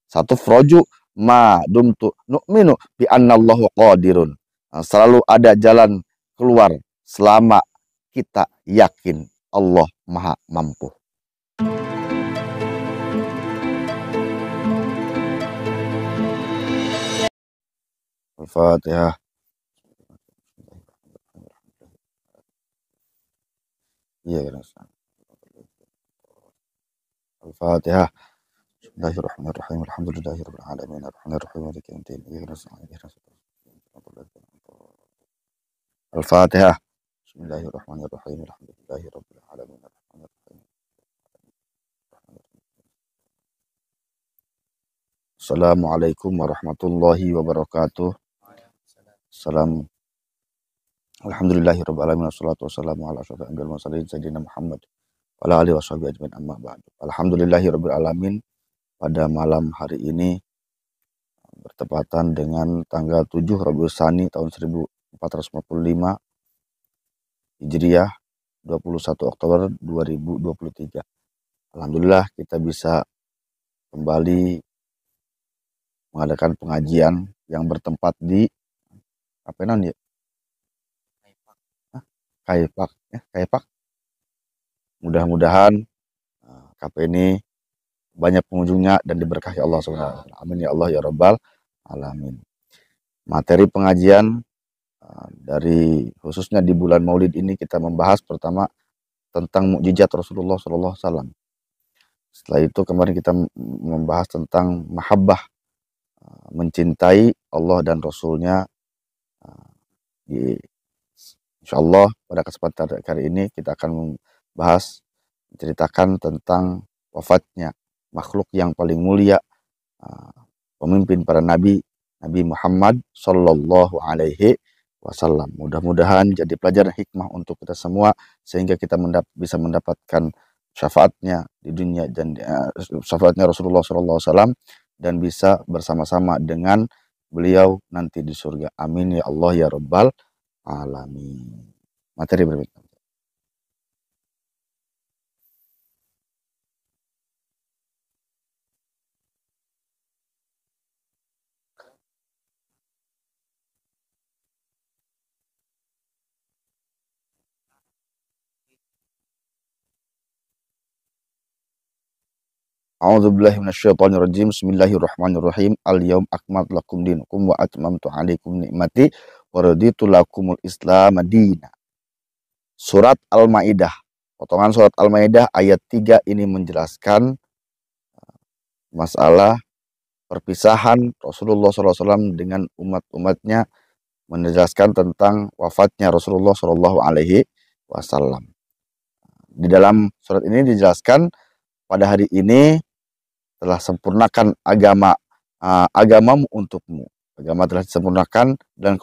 Satu froju ma dumtu nu'minu bi annallahu qadirun. Selalu ada jalan keluar selama kita yakin Allah Maha Mampu. Al-Fatihah. Iya, Al-Fatihah. Bismillahirrahmanirrahim. Alhamdulillahirabbil alamin. Arrahmanirrahim. Maliki yaumiddin. Iyyaka nasta'in. Ihdinas siratal mustaqim. Al-Fatihah. Bismillahirrahmanirrahim. Alhamdulillahirabbil alamin. Arrahmanirrahim. Assalamualaikum warahmatullahi wabarakatuh. Salam. Alhamdulillahirabbil alamin. Wassalatu wassalamu ala asyrofil anbiya'i wal mursalin sayyidina Muhammad wa ala alihi washabihi ajmain, amma ba'du. Alhamdulillahirabbil alamin. Pada malam hari ini bertepatan dengan tanggal 7 Rabiul Tsani tahun 1445 Hijriah, 21 Oktober 2023. Alhamdulillah kita bisa kembali mengadakan pengajian yang bertempat di apa namanya? Kaipak, ya, Kaipak. Mudah-mudahan KP ini banyak pengunjungnya dan diberkahi Allah SWT. Amin ya Allah ya Rabbal alamin. Materi pengajian dari khususnya di bulan Maulid ini kita membahas pertama tentang mukjizat Rasulullah SAW. Setelah itu kemarin kita membahas tentang mahabbah, mencintai Allah dan Rasulnya. Insyaallah pada kesempatan kali ini kita akan membahas, menceritakan tentang wafatnya makhluk yang paling mulia, pemimpin para nabi, Nabi Muhammad Sallallahu Alaihi Wasallam. Mudah-mudahan jadi pelajaran hikmah untuk kita semua sehingga kita bisa mendapatkan syafaatnya di dunia dan syafaatnya Rasulullah Sallallahu Alaihi Wasallam dan bisa bersama-sama dengan beliau nanti di surga. Amin ya Allah ya Rabbal alamin. Materi berikutnya. A'udzubillahi minasyaitonirrajim. Bismillahirrahmanirrahim. Al-yaum akmaltu lakum dinakum wa atmamtu 'alaikum ni'mati wa raditu lakumul Islam madina. Surat Al-Maidah. Potongan surat Al-Maidah ayat 3 ini menjelaskan masalah perpisahan Rasulullah SAW dengan umat-umatnya, menjelaskan tentang wafatnya Rasulullah SAW. Di dalam surat ini dijelaskan pada hari ini telah sempurnakan agamamu untukmu. Agama telah disempurnakan dan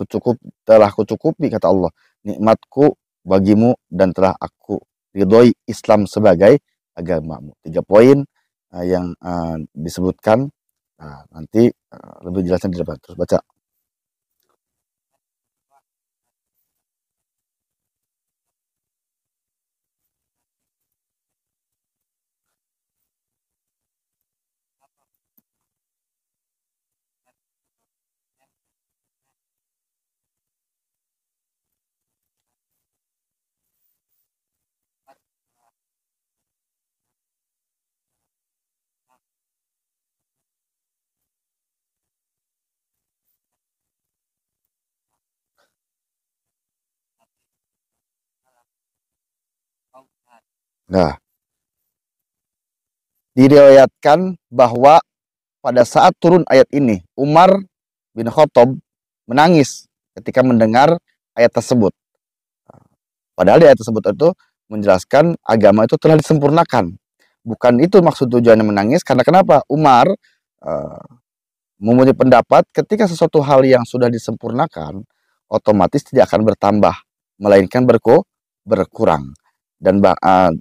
telah kucukupi kata Allah nikmatku bagimu dan telah aku ridhoi Islam sebagai agamamu. 3 poin yang disebutkan. Nanti lebih jelasnya di depan. Terus baca. Nah, diriwayatkan bahwa pada saat turun ayat ini, Umar bin Khattab menangis ketika mendengar ayat tersebut. Padahal di ayat tersebut itu menjelaskan agama itu telah disempurnakan. Bukan itu maksud tujuannya menangis, karena kenapa? Umar mempunyai pendapat ketika sesuatu hal yang sudah disempurnakan, otomatis tidak akan bertambah, melainkan berkurang. Dan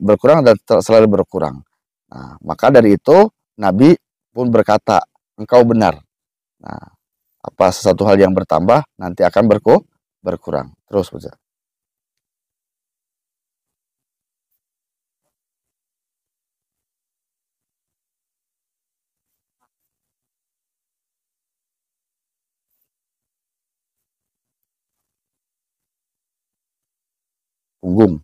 berkurang dan selalu berkurang. Nah, maka dari itu Nabi pun berkata, engkau benar. Nah, apa sesuatu hal yang bertambah nanti akan berkurang. Terus baca. punggung.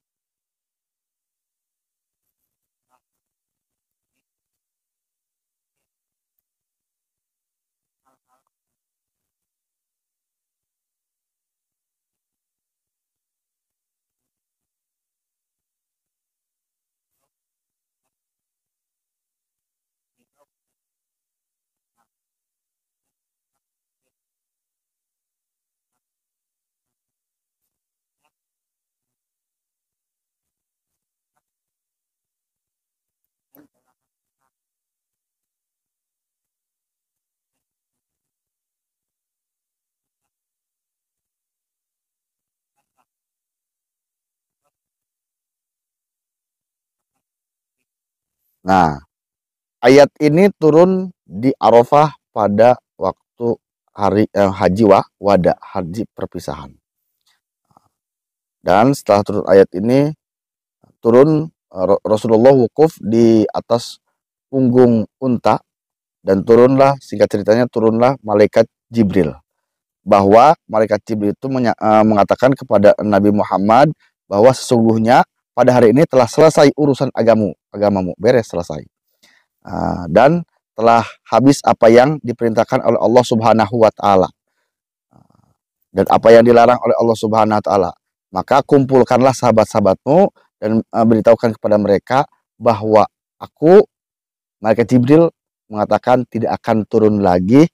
Nah, ayat ini turun di Arafah pada waktu hari haji wada, haji perpisahan. Dan setelah turun ayat ini, turun Rasulullah wukuf di atas punggung unta, dan turunlah, singkat ceritanya, turunlah malaikat Jibril. Bahwa malaikat Jibril itu mengatakan kepada Nabi Muhammad bahwa sesungguhnya pada hari ini telah selesai urusan agamamu, beres, selesai. Dan telah habis apa yang diperintahkan oleh Allah Subhanahu wa taala dan apa yang dilarang oleh Allah Subhanahu wa taala. Maka kumpulkanlah sahabat-sahabatmu dan beritahukan kepada mereka bahwa aku, malaikat Jibril, mengatakan tidak akan turun lagi,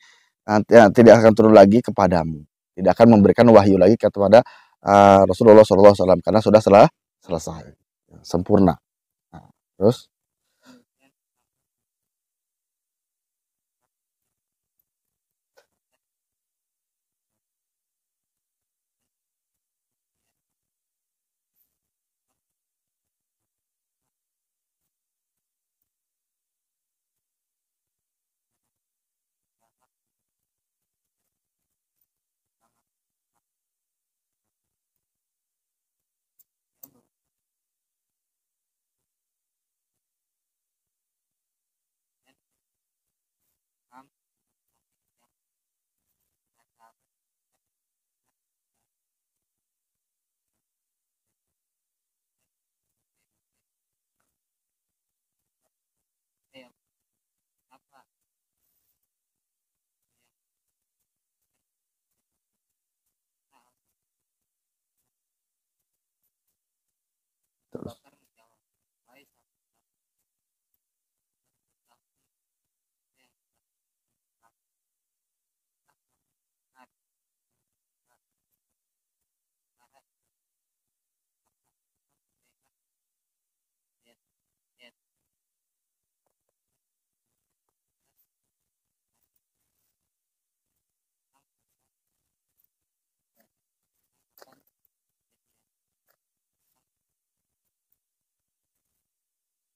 kepadamu, tidak akan memberikan wahyu lagi kepada Rasulullah SAW, karena sudah selesai, sempurna. Nah, terus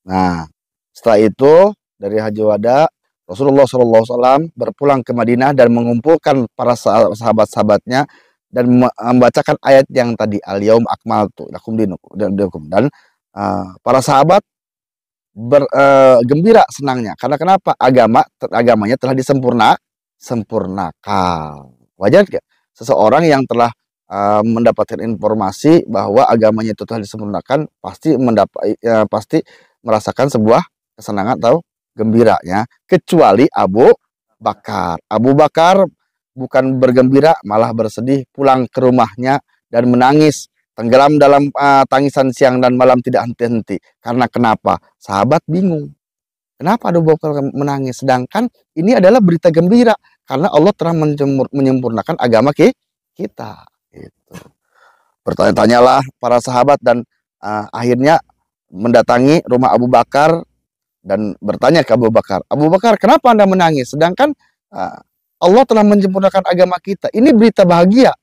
Nah, setelah itu dari Haji Wada, Rasulullah SAW berpulang ke Madinah dan mengumpulkan para sahabat-sahabatnya dan membacakan ayat yang tadi, al-yaum akmaltu lakum dinukum, dan para sahabat gembira, senangnya, karena kenapa? Agamanya telah sempurnakan. Wajar gak? Seseorang yang telah mendapatkan informasi bahwa agamanya itu telah disempurnakan pasti merasakan sebuah kesenangan atau gembiranya, kecuali Abu Bakar. Abu Bakar bukan bergembira, malah bersedih, pulang ke rumahnya dan menangis, tenggelam dalam tangisan siang dan malam tidak henti-henti. Karena kenapa? Sahabat bingung. Kenapa Abu Bakar menangis? Sedangkan ini adalah berita gembira, karena Allah telah menyempurnakan agama kita. Gitu. Bertanya-tanyalah para sahabat dan akhirnya mendatangi rumah Abu Bakar dan bertanya ke Abu Bakar, kenapa Anda menangis? Sedangkan Allah telah menyempurnakan agama kita. Ini berita bahagia.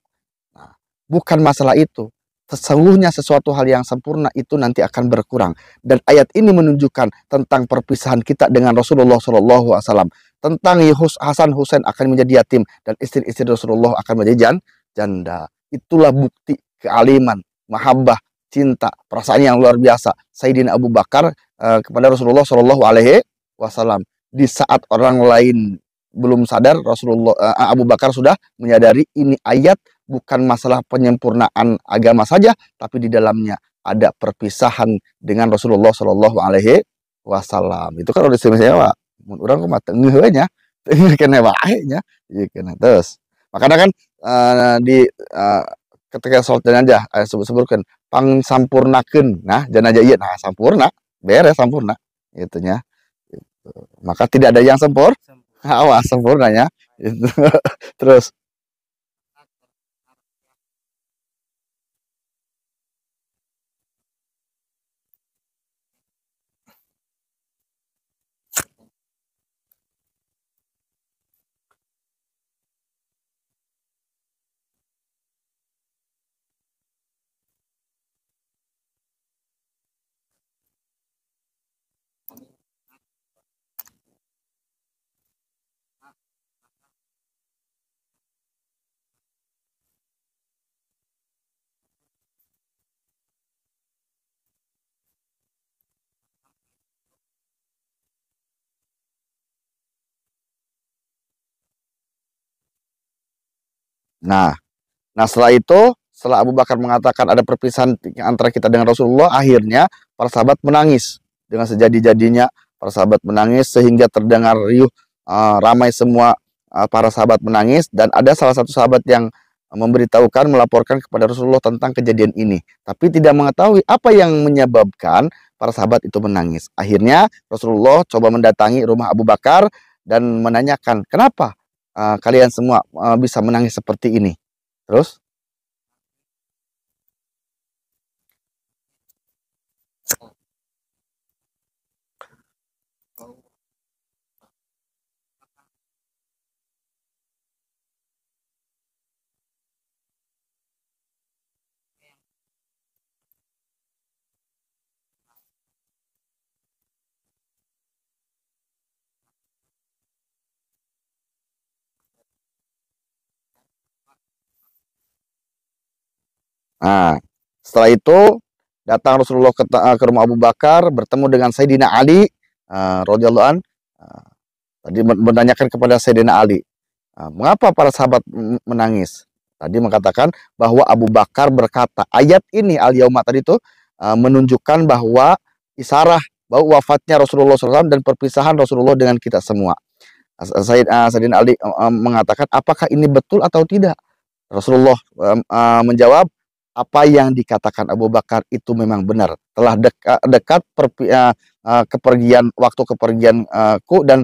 Nah, bukan masalah itu. Sesungguhnya sesuatu hal yang sempurna itu nanti akan berkurang. Dan ayat ini menunjukkan tentang perpisahan kita dengan Rasulullah SAW. Tentang Hasan Husain akan menjadi yatim dan istri-istri Rasulullah akan menjadi janda. Itulah bukti kealiman, mahabbah, cinta, perasaan yang luar biasa Sayyidina Abu Bakar kepada Rasulullah SAW. Di saat orang lain belum sadar, Abu Bakar sudah menyadari ini ayat bukan masalah penyempurnaan agama saja, tapi di dalamnya ada perpisahan dengan Rasulullah Shallallahu Alaihi Wasallam. Itu kan udah istimewa. Orang kok mata ngeh nya, kena bae nya, terus. Makanya kan di ketika sholat jenazah sebutkan pang sampurnakeun, nah jenazah ieu nah sampurna, beres sampurna itunya. Gitu. Maka tidak ada yang awas sempurnanya itu. Terus nah Nah, setelah itu, setelah Abu Bakar mengatakan ada perpisahan antara kita dengan Rasulullah, akhirnya para sahabat menangis dengan sejadi-jadinya. Para sahabat menangis sehingga terdengar riuh, ramai semua, para sahabat menangis, dan ada salah satu sahabat yang memberitahukan, melaporkan kepada Rasulullah tentang kejadian ini, tapi tidak mengetahui apa yang menyebabkan para sahabat itu menangis. Akhirnya Rasulullah coba mendatangi rumah Abu Bakar dan menanyakan, kenapa kalian semua bisa menangis seperti ini? Terus, nah, setelah itu datang Rasulullah ke rumah Abu Bakar, bertemu dengan Sayyidina Ali, radhiyallahu an. Uh, Tadi menanyakan kepada Sayyidina Ali, mengapa para sahabat menangis? Tadi mengatakan bahwa Abu Bakar berkata, ayat ini al-yauma tadi itu menunjukkan bahwa isarah bahwa wafatnya Rasulullah SAW dan perpisahan Rasulullah dengan kita semua. Sayyidina Ali mengatakan, apakah ini betul atau tidak? Rasulullah menjawab, apa yang dikatakan Abu Bakar itu memang benar. Telah dekat kepergian waktu kepergianku, dan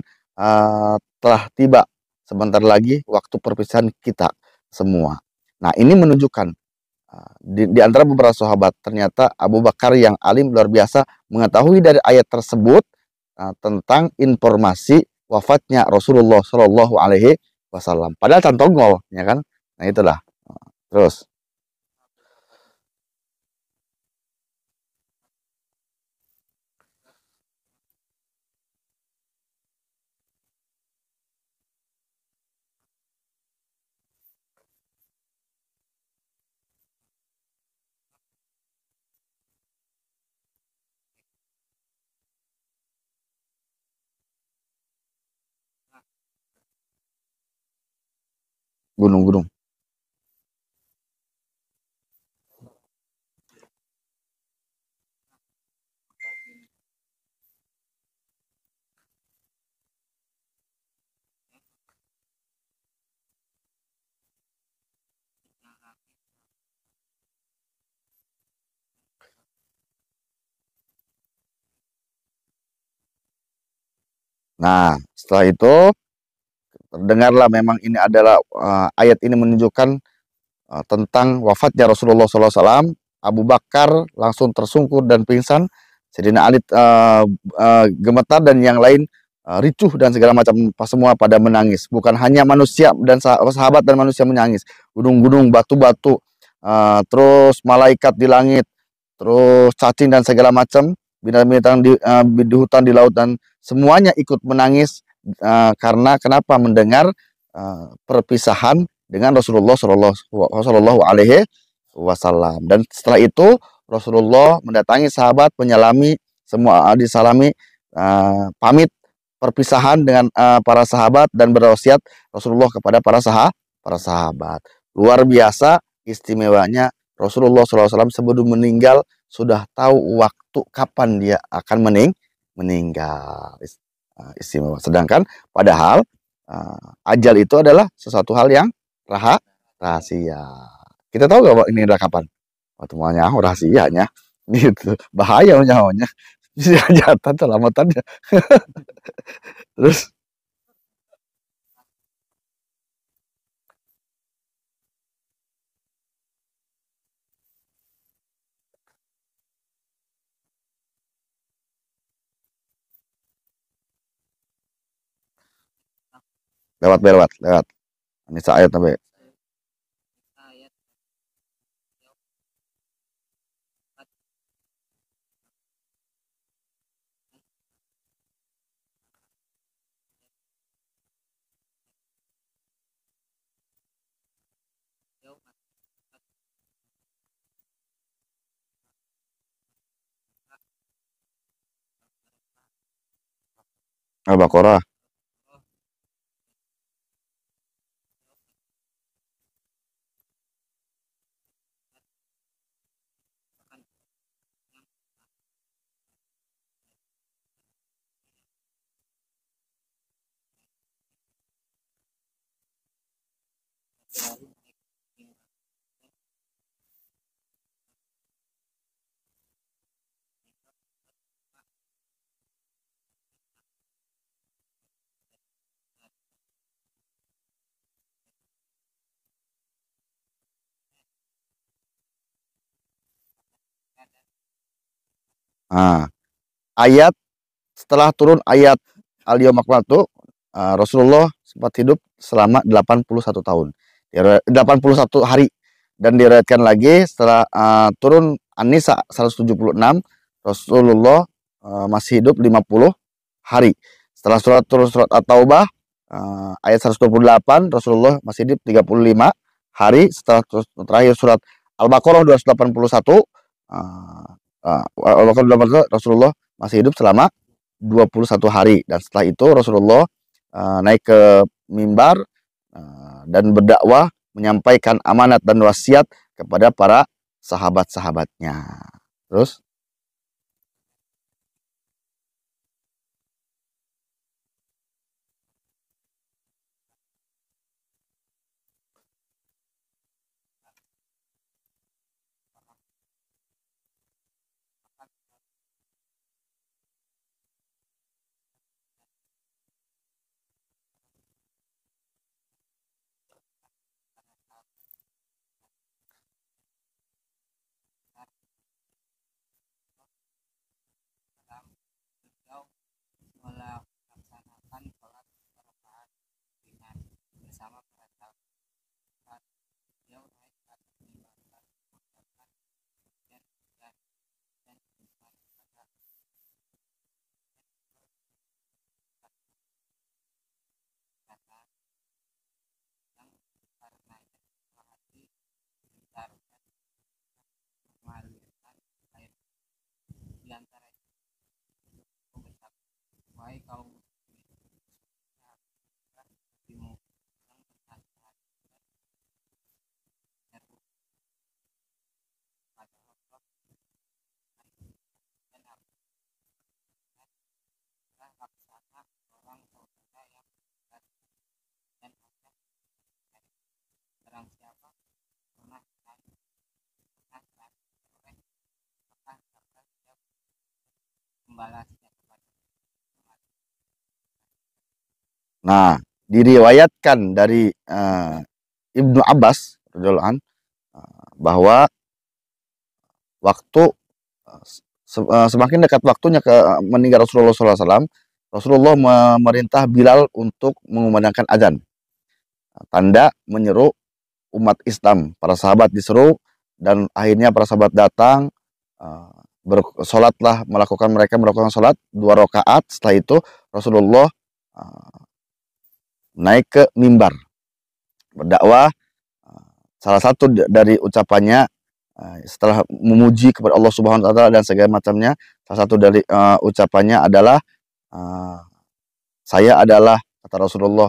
telah tiba sebentar lagi waktu perpisahan kita semua. Nah, ini menunjukkan di antara beberapa sahabat ternyata Abu Bakar yang alim luar biasa mengetahui dari ayat tersebut tentang informasi wafatnya Rasulullah Shallallahu Alaihi Wasallam. Padahal cantongol, ya kan? Nah, itulah. Terus, gunung-gunung. Nah, setelah itu terdengarlah memang ini adalah ayat ini menunjukkan tentang wafatnya Rasulullah SAW. Abu Bakar langsung tersungkur dan pingsan. Sayyidina Ali gemetar, dan yang lain ricuh dan segala macam, semua pada menangis. Bukan hanya manusia dan sahabat dan manusia menangis, gunung-gunung, batu-batu, terus malaikat di langit, terus cacing dan segala macam, binatang-binatang di hutan, di laut, dan semuanya ikut menangis karena kenapa? Mendengar perpisahan dengan Rasulullah Shallallahu Alaihi Wasallam. Dan setelah itu Rasulullah mendatangi sahabat, menyalami semua, disalami, pamit perpisahan dengan para sahabat, dan berwasiat Rasulullah kepada para sahabat. Luar biasa istimewanya Rasulullah SAW sebelum meninggal sudah tahu waktu kapan dia akan meninggal. Istimewa. Sedangkan padahal ajal itu adalah sesuatu hal yang rahasia. Kita tahu gak ini udah kapan? Waktu mau nyaho rahasianya gitu. Bahaya nyahonya. Bisa jatuh selamatannya. Terus lewat. Ini ayat sampai Al-Baqarah. Nah, ayat setelah turun ayat Al-Yawma Akmaltu, Rasulullah sempat hidup selama 81 tahun. 81 hari. Dan diriwayatkan lagi setelah turun An-Nisa 176, Rasulullah masih hidup 50 hari. Setelah turun surat At-Taubah ayat 128, Rasulullah masih hidup 35 hari. Setelah terakhir surat Al-Baqarah 281, Al-Baqarah 281, Rasulullah masih hidup selama 21 hari. Dan setelah itu Rasulullah naik ke mimbar dan berdakwah, menyampaikan amanat dan wasiat kepada para sahabat-sahabatnya. Terus nah, diriwayatkan dari Ibnu Abbas radhiyallahu an bahwa waktu semakin dekat waktunya ke meninggal Rasulullah SAW, Rasulullah memerintah Bilal untuk mengumandangkan azan, tanda menyeru umat Islam. Para sahabat diseru dan akhirnya para sahabat datang, bersolatlah, mereka melakukan sholat 2 rakaat. Setelah itu Rasulullah naik ke mimbar berdakwah. Salah satu dari ucapannya setelah memuji kepada Allah Subhanahu wa taala dan segala macamnya, salah satu dari ucapannya adalah saya adalah, kata Rasulullah,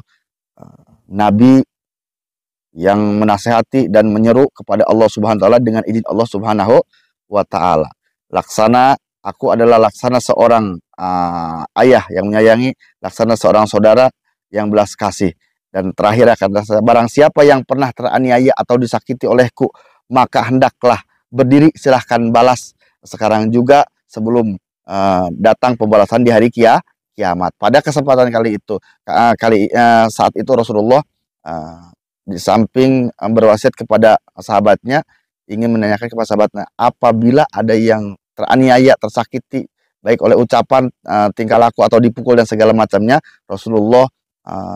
nabi yang menasehati dan menyeru kepada Allah Subhanahu wa taala dengan izin Allah Subhanahu wa taala. laksana aku adalah laksana seorang ayah yang menyayangi, laksana seorang saudara yang belas kasih. Dan terakhir kata saya, barang siapa yang pernah teraniaya atau disakiti olehku, maka hendaklah berdiri, silahkan balas sekarang juga sebelum datang pembalasan di hari kiamat. Pada kesempatan kali itu, saat itu Rasulullah di samping berwasiat kepada sahabatnya, ingin menanyakan kepada sahabatnya, apabila ada yang teraniaya, tersakiti, baik oleh ucapan, tingkah laku atau dipukul dan segala macamnya, Rasulullah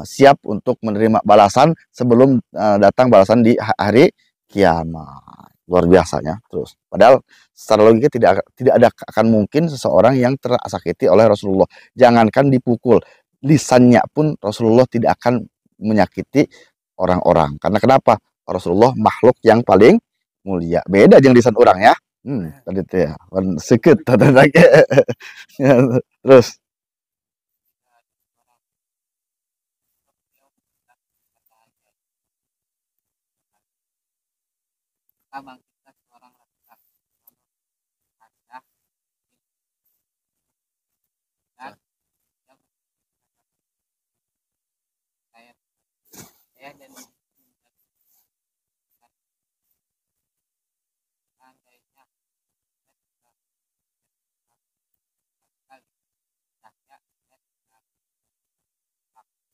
siap untuk menerima balasan sebelum datang balasan di hari kiamat. Luar biasanya. Terus, padahal secara logika tidak ada akan mungkin seseorang yang tersakiti oleh Rasulullah. Jangankan dipukul, lisannya pun Rasulullah tidak akan menyakiti orang-orang. Karena kenapa? Rasulullah makhluk yang paling mulia. Beda jeung lisan orang ya. Tadi teh ya. Seket terus. Abang kita seorang laki-laki ada dan saya dan seandainya kali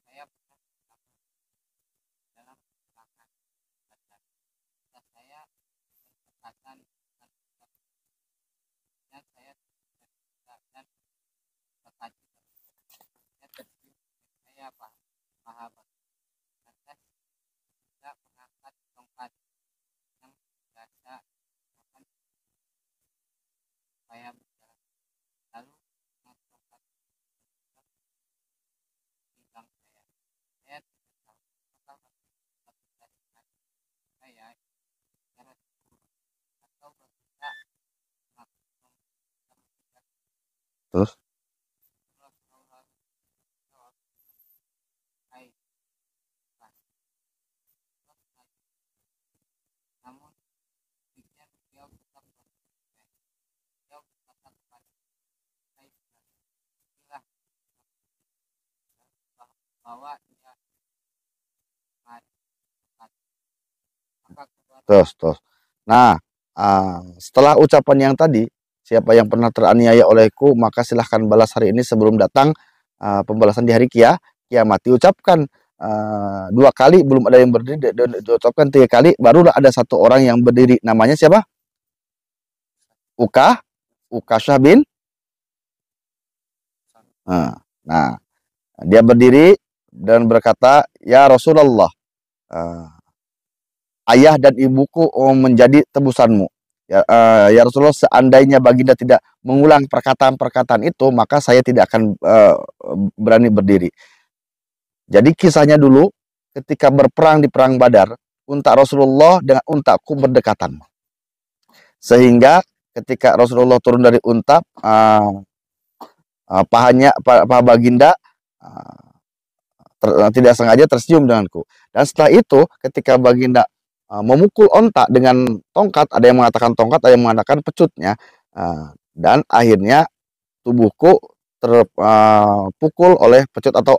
saya pernah dalam kecelakaan dan saya berkesempatan dan saya dan berkaji saya paham lantas bisa mengangkat tongkat yang biasa akan saya berjalan lalu dengan tongkat hilang saya tidak tahu apakah masih dari saya cara atau berbeda Terus namun demikian beliau tetap beliau berkata kepada saya inilah bahwa dia mati maka terus. Nah, setelah ucapan yang tadi, siapa yang pernah teraniaya olehku, maka silahkan balas hari ini sebelum datang pembalasan di hari kiamat. Diucapkan 2 kali, belum ada yang berdiri, dan diucapkan 3 kali, barulah ada satu orang yang berdiri. Namanya siapa? Ukashah bin. Nah, dia berdiri dan berkata, ya Rasulullah, ayah dan ibuku menjadi tebusanmu. Ya Rasulullah, seandainya baginda tidak mengulang perkataan-perkataan itu, maka saya tidak akan berani berdiri. Jadi kisahnya dulu, ketika berperang di Perang Badar, unta Rasulullah dengan untaku berdekatan. Sehingga ketika Rasulullah turun dari unta, paha baginda tidak sengaja tersenyum denganku. Dan setelah itu, ketika baginda memukul onta dengan tongkat, ada yang mengatakan tongkat, ada yang mengatakan pecutnya, dan akhirnya tubuhku terpukul oleh pecut atau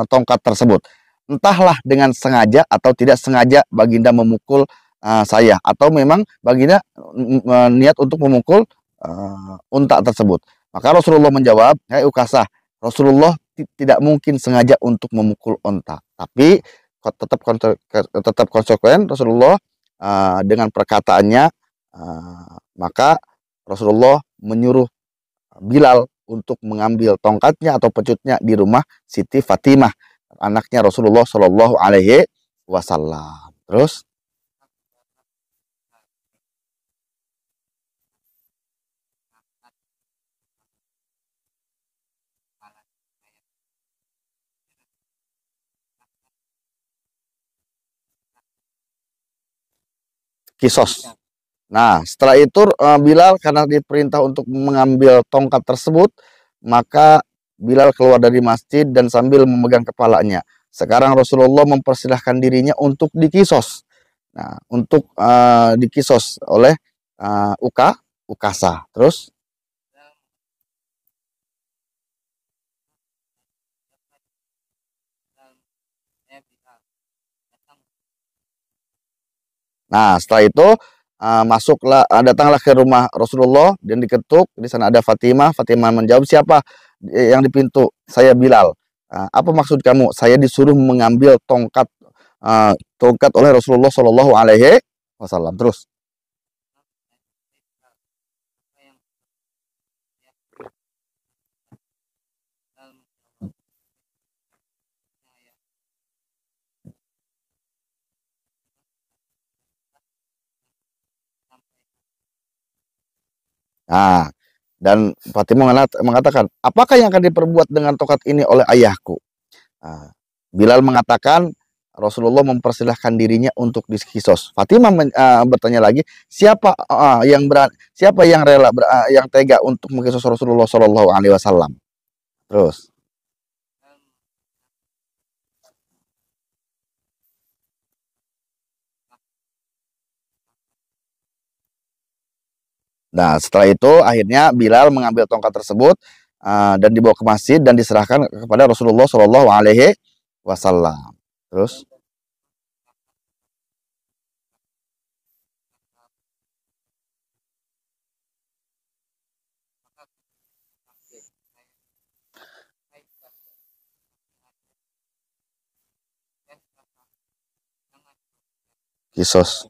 tongkat tersebut. Entahlah dengan sengaja atau tidak sengaja baginda memukul saya, atau memang baginda niat untuk memukul unta tersebut. Maka Rasulullah menjawab, "Hai Ukasah, Rasulullah tidak mungkin sengaja untuk memukul unta, tapi tetap konsekuen Rasulullah dengan perkataannya. Maka Rasulullah menyuruh Bilal untuk mengambil tongkatnya atau pecutnya di rumah Siti Fatimah, anaknya Rasulullah Shallallahu Alaihi Wasallam. Terus kisos. Nah, setelah itu Bilal karena diperintah untuk mengambil tongkat tersebut, maka Bilal keluar dari masjid dan sambil memegang kepalanya. Sekarang Rasulullah mempersilahkan dirinya untuk dikisos. Nah, untuk dikisos oleh Ukasa. Terus, dan dan saya Bilal datang nah setelah itu datanglah ke rumah Rasulullah dan diketuk. Di sana ada Fatimah. Fatimah menjawab, siapa yang di pintu? Saya Bilal. Apa maksud kamu? Saya disuruh mengambil tongkat oleh Rasulullah Shallallahu Alaihi Wasallam. Terus, Bilal apa yang saya Bilal menjawab saya sampai nah, dan Fatimah mengatakan, apakah yang akan diperbuat dengan tongkat ini oleh ayahku? Nah, Bilal mengatakan Rasulullah mempersilahkan dirinya untuk dikisos. Fatimah bertanya lagi, siapa yang rela yang tega untuk mengkisos Rasulullah Shallallahu Alaihi Wasallam? Terus, Bilal nah setelah itu akhirnya Bilal mengambil tongkat tersebut dan dibawa ke masjid dan diserahkan kepada Rasulullah Shallallahu Alaihi Wasallam. Terus, maka saya saya dan jangan kisos.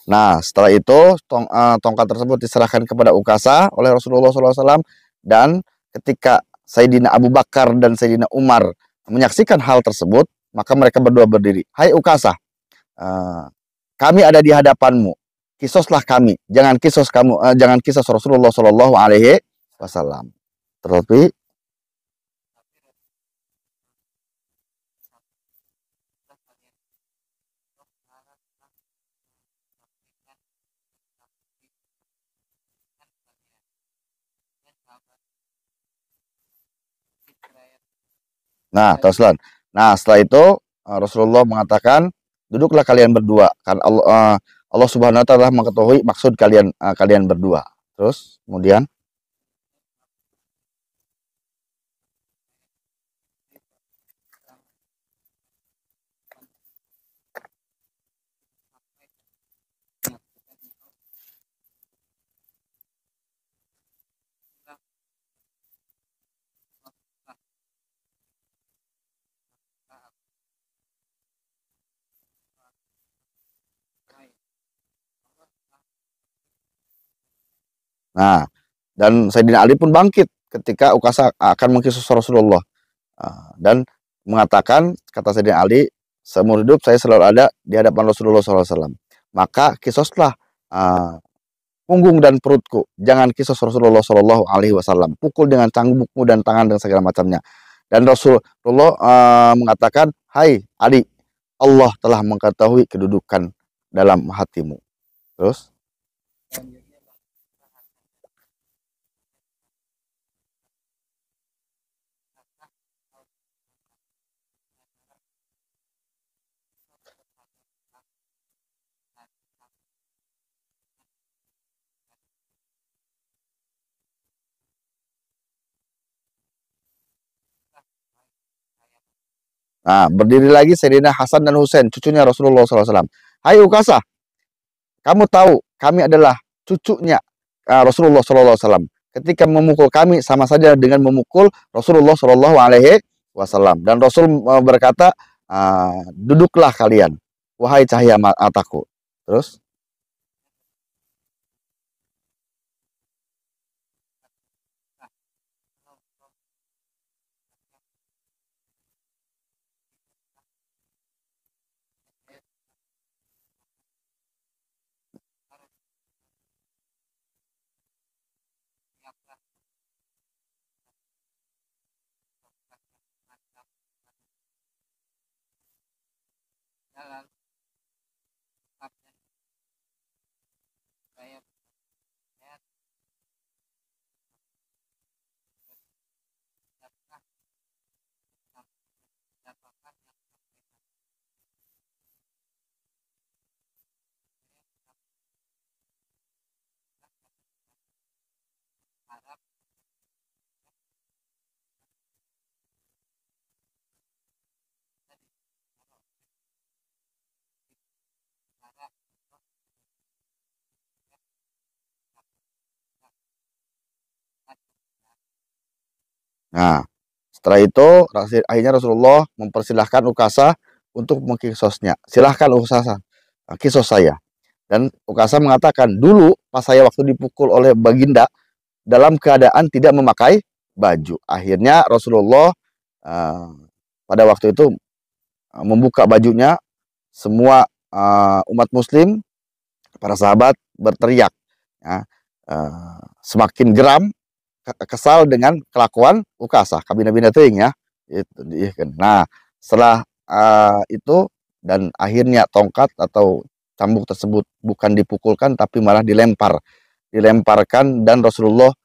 Nah, setelah itu tongkat tersebut diserahkan kepada Ukasa oleh Rasulullah SAW, dan ketika Sayyidina Abu Bakar dan Sayyidina Umar menyaksikan hal tersebut, maka mereka berdua berdiri. Hai Ukasa, eh, kami ada di hadapanmu. Kisoslah kami, jangan kisos Rasulullah Shallallahu Alaihi Wasallam. Terlebih, tapi Rasulullah kalian roh harap sampaikan tapi kan kalian dan sahabat Israel nah, Taslan. Nah, setelah itu Rasulullah mengatakan, duduklah kalian berdua. Kan Allah Subhanahu wa taala mengetahui maksud kalian berdua. Terus kemudian, sampai menyaksikan engkau sudah Rasulullah tahap baik Allah telah nah, dan Sayyidina Ali pun bangkit ketika Ukasa akan mengkisos Rasulullah. Dan mengatakan, kata Sayyidina Ali, seumur hidup saya selalu ada di hadapan Rasulullah SAW. Maka kisoslah punggung dan perutku, jangan kisos Rasulullah Shallallahu Alaihi Wasallam. Pukul dengan cambukmu dan tangan dan segala macamnya. Dan Rasulullah mengatakan, hai Ali, Allah telah mengetahui kedudukan dalam hatimu. Terus, selanjutnya bahkan nah, berdiri lagi Sayyidina Hasan dan Husain, cucunya Rasulullah SAW. Hai Ukasa, kamu tahu kami adalah cucunya Rasulullah SAW. Ketika memukul kami sama saja dengan memukul Rasulullah Shallallahu Alaihi Wasallam. Dan Rasul berkata, duduklah kalian, wahai cahaya mataku. Terus, jalan tetapnya saya saya dapatkan dapatkan yang sampaikan Nah, setelah itu akhirnya Rasulullah mempersilahkan Ukasa untuk mengkisosnya. Silahkan Ukasa, kisos saya. Dan Ukasa mengatakan, dulu pas saya waktu dipukul oleh Baginda dalam keadaan tidak memakai baju. Akhirnya Rasulullah uh, pada waktu itu membuka bajunya, semua umat Muslim, para sahabat berteriak, ya, semakin geram, kesal dengan kelakuan Ukasah, kabina-bina teuing ya. Itu. Nah, setelah itu dan akhirnya tongkat atau cambuk tersebut bukan dipukulkan tapi malah dilemparkan dan Rasulullah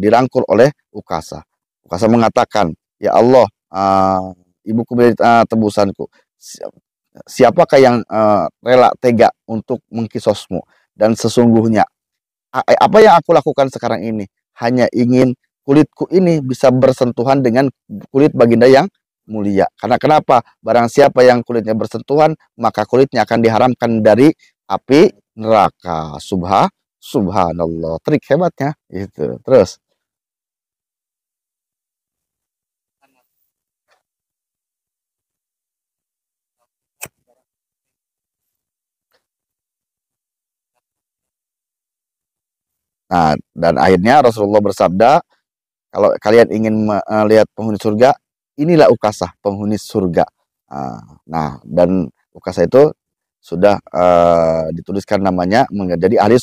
dirangkul oleh Ukasah. Ukasah mengatakan, ya Allah, ibuku beri tebusanku. Siapakah yang rela tega untuk mengkisosmu? Dan sesungguhnya apa yang aku lakukan sekarang ini hanya ingin kulitku ini bisa bersentuhan dengan kulit baginda yang mulia. Karena kenapa? Barang siapa yang kulitnya bersentuhan, maka kulitnya akan diharamkan dari api neraka. Subhanallah. Trik hebatnya itu. Terus, nah, dan akhirnya Rasulullah bersabda, kalau kalian ingin melihat penghuni surga, inilah Ukasah, penghuni surga. Nah, dan Ukasah itu sudah dituliskan namanya menjadi ahli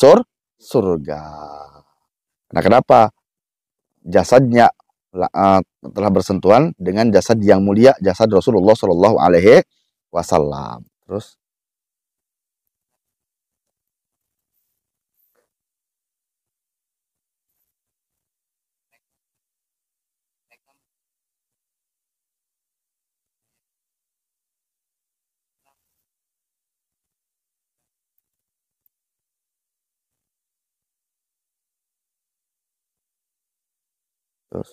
surga. Nah, kenapa? Jasadnya telah bersentuhan dengan jasad yang mulia, jasad Rasulullah Shallallahu Alaihi Wasallam. Terus, terus.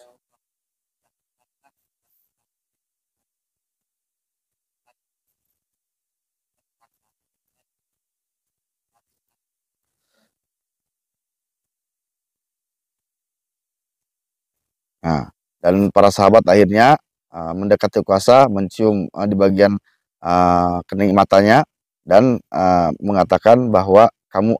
Nah, dan para sahabat akhirnya mendekati kuasa, mencium di bagian kening matanya dan mengatakan bahwa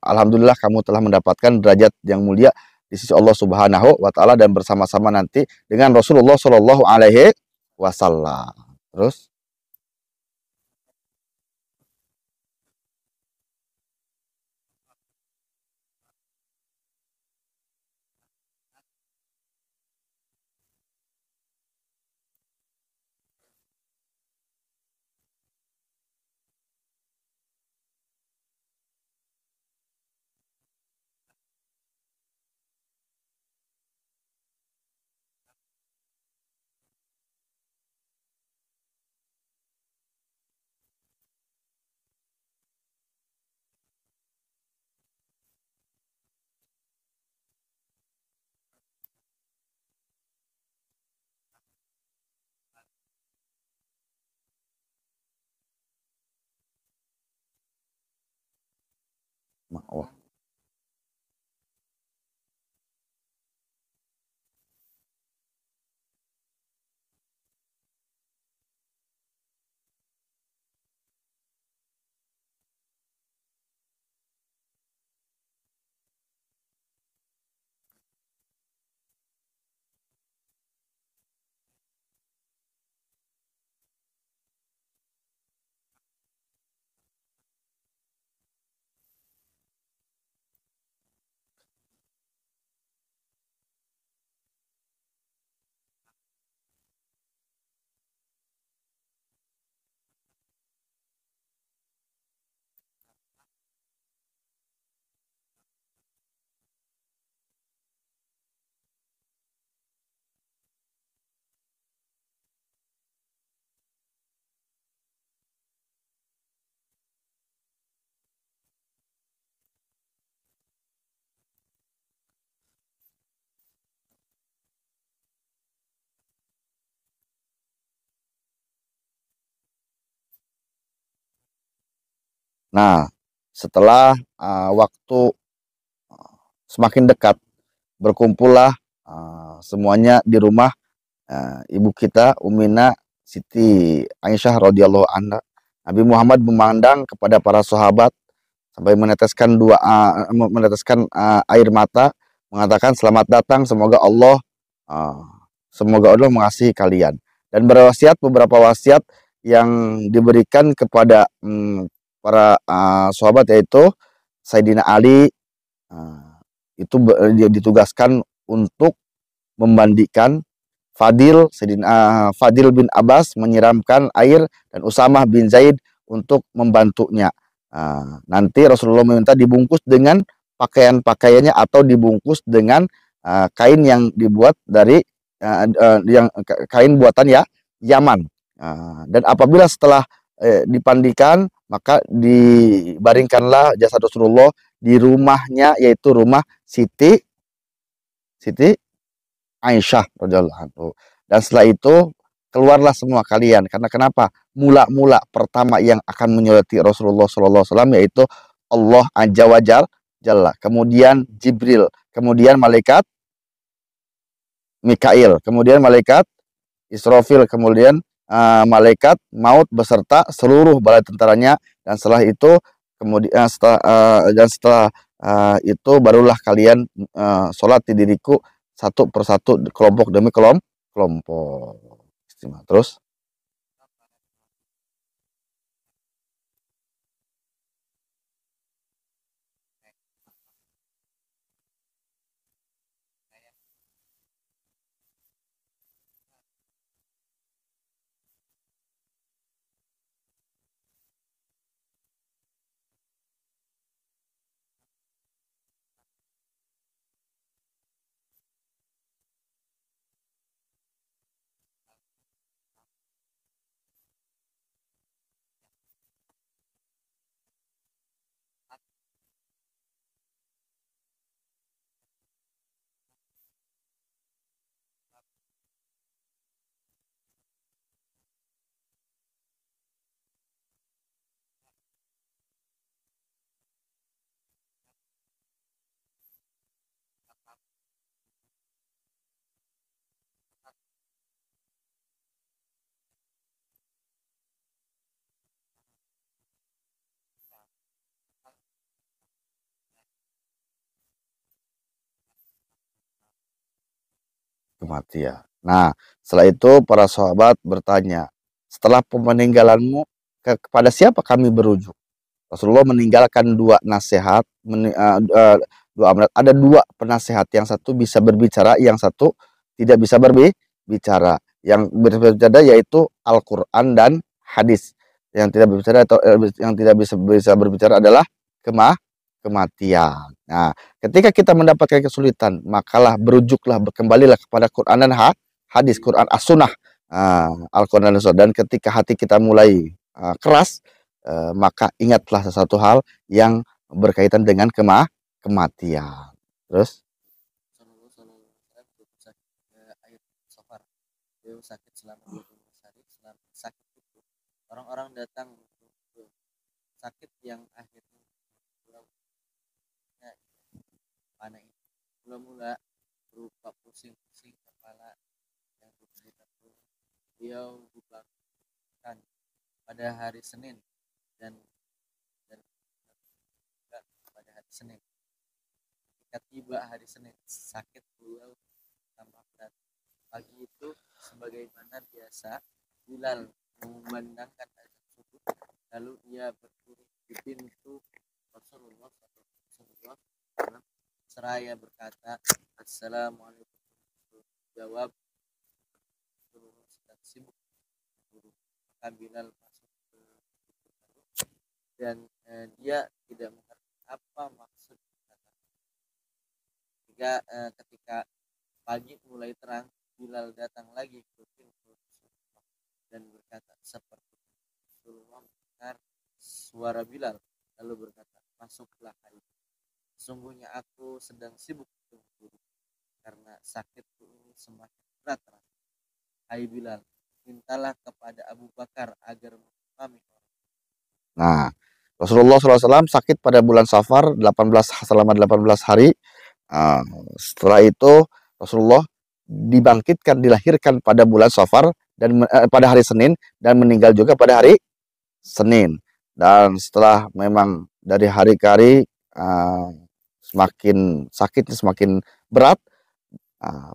alhamdulillah kamu telah mendapatkan derajat yang mulia di sisi Allah Subhanahu wa taala dan bersama-sama nanti dengan Rasulullah Shallallahu alaihi wasallam. Terus, oh, Nah, setelah waktu semakin dekat, berkumpullah semuanya di rumah ibu kita Ummina Siti Aisyah radhiyallahu anha. Nabi Muhammad memandang kepada para sahabat sampai meneteskan air mata, mengatakan selamat datang, uh, semoga Allah mengasihi kalian, dan berwasiat beberapa wasiat yang diberikan kepada para sahabat, yaitu Sayyidina Ali dia ditugaskan untuk membandikan Fadil bin Abbas menyiramkan air, dan Usamah bin Zaid untuk membantunya. Nanti Rasulullah meminta dibungkus dengan pakaian-pakaiannya atau dibungkus dengan kain yang dibuat dari kain buatan ya Yaman. Dan apabila setelah dipandikan, maka dibaringkanlah jasad Rasulullah di rumahnya, yaitu rumah Siti Aisyah radhiyallahu anhu. Dan setelah itu keluarlah semua kalian. Karena kenapa? Mula-mula pertama yang akan menyolati Rasulullah SAW yaitu Allah Azza wa Jalla, kemudian Jibril, kemudian malaikat Mikail, kemudian malaikat Israfil, kemudian malaikat maut beserta seluruh bala tentaranya, dan setelah itu itu barulah kalian sholat di diriku satu persatu, kelompok demi kelompok. Terus kematian. Nah, setelah itu para sahabat bertanya, setelah peninggalanmu kepada siapa kami berujuk? Rasulullah meninggalkan dua nasihat, dua amanat. Ada dua penasehat, yang satu bisa berbicara, yang satu tidak bisa berbicara. Yang berbicara yaitu Al-Quran dan hadis. Yang tidak berbicara atau yang tidak bisa berbicara adalah kematian. Nah, ketika kita mendapatkan kesulitan, makalah berujuklah, kembalilah kepada Quran dan hadis, Quran as-sunnah, Al-Quran dan Sunnah. Dan ketika hati kita mulai keras, maka ingatlah sesuatu hal yang berkaitan dengan kematian. Terus sakit selama 12 hari. Selama sakit itu orang-orang datang untuk sakit yang akhirnya mana itu mula-mula berupa pusing-pusing kepala yang bercerita. Beliau dibangunkan pada hari Senin dan pada hari Senin. Ketika tiba hari Senin, sakit beliau tambah berat. Pagi itu sebagaimana biasa, Bilal memandangkan azan subuh, lalu ia berdiri di pintu Rasulullah SAW seraya berkata, Assalamualaikum. Jawab, Rasulullah sedang sibuk berburu. Maka Bilal masuk ke pintu dan dia tidak mengerti apa maksud kata. Ketika pagi mulai terang, Bilal datang lagi ke pintu Rasulullah dan berkata seperti Rasulullah mendengar suara Bilal lalu berkata, masuklah hai. Sesungguhnya aku sedang sibuk berburu karena sakitku ini semakin berat rasanya. Hai Bilal, mintalah kepada Abu Bakar agar mengimami orang. Nah, Rasulullah SAW sakit pada bulan Safar 18 selama 18 hari. Ah, setelah itu Rasulullah dibangkitkan, dilahirkan pada bulan Safar dan pada hari Senin, dan meninggal juga pada hari Senin. Dan setelah memang dari hari ke hari semakin sakitnya semakin berat,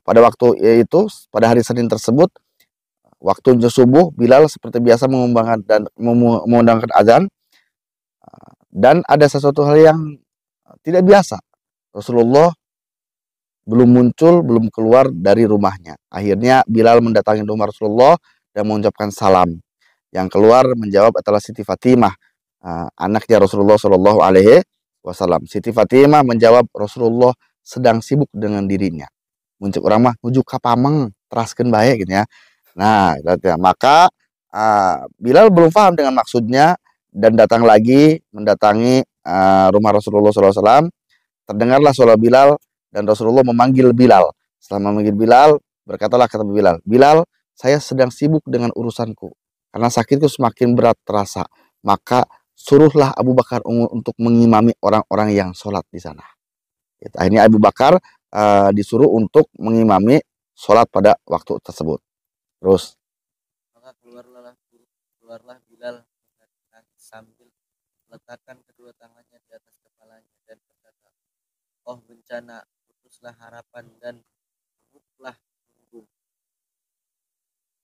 pada waktu itu pada hari Senin tersebut, waktunya subuh, Bilal seperti biasa mengumandangkan dan mengundangkan azan, dan ada sesuatu hal yang tidak biasa. Rasulullah belum muncul, belum keluar dari rumahnya. Akhirnya Bilal mendatangi rumah Rasulullah dan mengucapkan salam. Yang keluar menjawab adalah Siti Fatimah, anaknya Rasulullah Shallallahu Alaihi Wasallam. Siti Fatimah menjawab, Rasulullah sedang sibuk dengan dirinya. Muncul orang mah nuju ka pameng, teraskeun bae gitu ya. Nah, maka Bilal belum paham dengan maksudnya dan datang lagi mendatangi rumah Rasulullah SAW. Terdengarlah suara Bilal dan Rasulullah memanggil Bilal. Setelah memanggil Bilal, berkatalah kata Bilal, Bilal, saya sedang sibuk dengan urusanku karena sakitku semakin berat terasa. Maka suruhlah Abu Bakar untuk mengimami orang-orang yang sholat di sana. Akhirnya Abu Bakar disuruh untuk mengimami sholat pada waktu tersebut. Terus Maka keluarlah Bilal sambil meletakkan kedua tangannya di atas kepalanya dan berkata, oh bencana, putuslah harapan dan rebutlah punggung.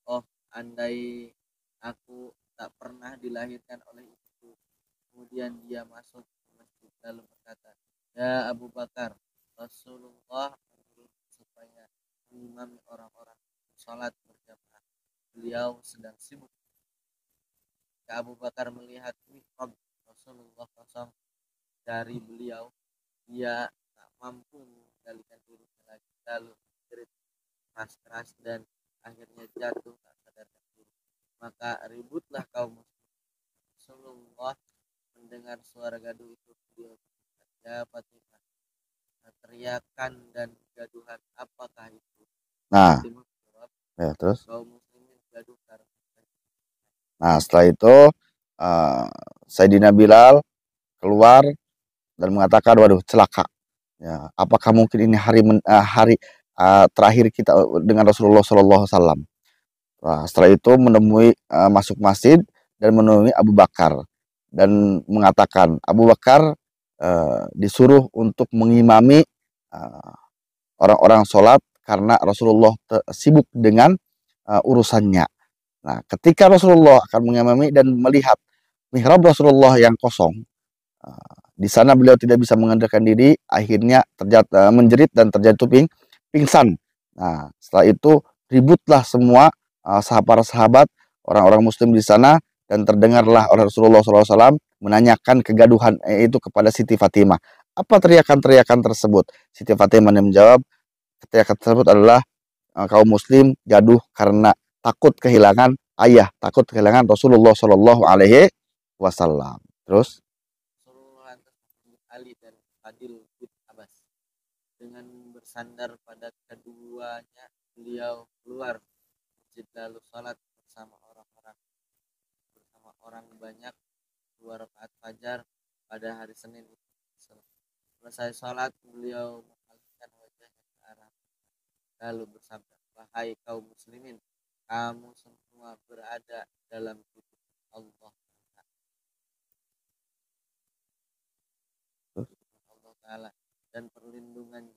Oh andai aku tak pernah dilahirkan oleh ibuku. Kemudian dia masuk ke masjid lalu berkata, ya Abu Bakar, Rasulullah menyuruh supaya mengimami orang-orang sholat berjamaah. Beliau sedang sibuk. Abu Bakar melihat mihrab Rasulullah kosong dari beliau, dia tak mampu mengendalikan dirinya lagi, lalu menjerit keras-keras dan akhirnya jatuh tak sadarkan diri. Maka ributlah kaum muslim. Rasulullah mendengar suara gaduh itu, beliau berkata, ya Fatimah, teriakan dan gaduhan apakah itu? Nah, Fatimah menjawab, ya terus. kaum muslimin gaduh karena. Nah, setelah itu Sayyidina Bilal keluar dan mengatakan, waduh celaka. Ya, apakah mungkin ini hari terakhir kita dengan Rasulullah Shallallahu Alaihi Wasallam? Nah, setelah itu menemui masuk masjid dan menemui Abu Bakar dan mengatakan, Abu Bakar disuruh untuk mengimami orang-orang sholat karena Rasulullah sibuk dengan urusannya. Nah, ketika Rasulullah akan mengimami dan melihat mihrab Rasulullah yang kosong, di sana beliau tidak bisa mengendalikan diri, akhirnya menjerit dan terjatuh pingsan. Nah, setelah itu ributlah semua para sahabat, orang-orang muslim di sana, dan terdengarlah oleh Rasulullah SAW menanyakan kegaduhan itu kepada Siti Fatimah. Apa teriakan-teriakan tersebut? Siti Fatimah menjawab, teriakan tersebut adalah kaum muslim gaduh karena takut kehilangan ayah, takut kehilangan Rasulullah Shallallahu Alaihi Wasallam. Terus Rasulullah Ali dan Fadil bin Abbas. Dengan bersandar pada keduanya, beliau keluar masjid lalu sholat bersama orang banyak 2 rakaat fajar pada hari Senin itu. Selesai sholat, beliau mengalihkan wajahnya ke arah lalu bersabda, wahai kaum muslimin, kamu semua berada dalam titip Allah Ta'ala dan perlindungannya.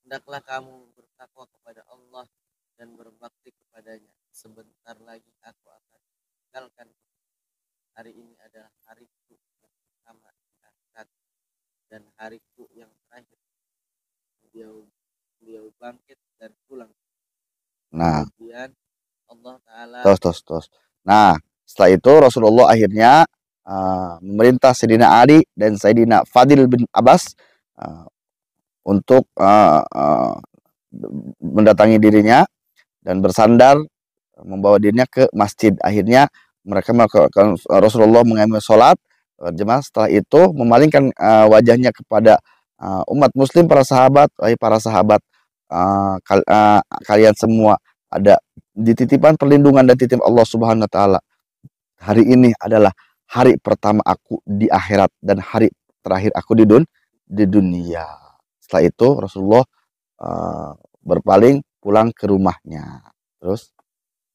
Hendaklah kamu bertakwa kepada Allah dan berbakti kepadanya. Sebentar lagi aku akan meninggalkan. Hari ini adalah hariku yang pertama diangkat dan hariku yang terakhir. Beliau bangkit dan pulang. Nah, kemudian Allah Ta'ala terus. Nah, setelah itu Rasulullah akhirnya memerintah Sayyidina Ali dan Sayyidina Fadil bin Abbas untuk mendatangi dirinya dan bersandar membawa dirinya ke masjid. Akhirnya mereka melakukan Rasulullah mengambil sholat jemaah. Setelah itu memalingkan wajahnya kepada umat muslim, para sahabat, wahai para sahabat, kalian semua ada dititipan perlindungan dan titip Allah Subhanahu Wa Taala. Hari ini adalah hari pertama aku di akhirat dan hari terakhir aku di dunia. Setelah itu Rasulullah berpaling pulang ke rumahnya. Terus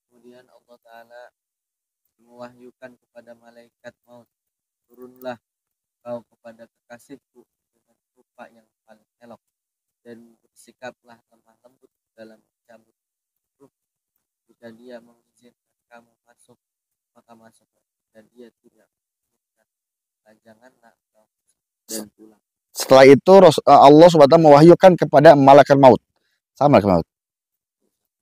Kemudian Allah Ta'ala mewahyukan kepada malaikat maut, turunlah kau kepada kekasihku dengan rupa yang paling elok, dan bersikaplah lemah lembut dalam mencabut ruh. Jika dia mengizinkan kamu masuk, maka masuklah, dan dia tidak mengizinkan, maka janganlah kau masuk dan pulang. setelah itu Allah SWT mewahyukan kepada malaikat maut. Sama malaikat maut.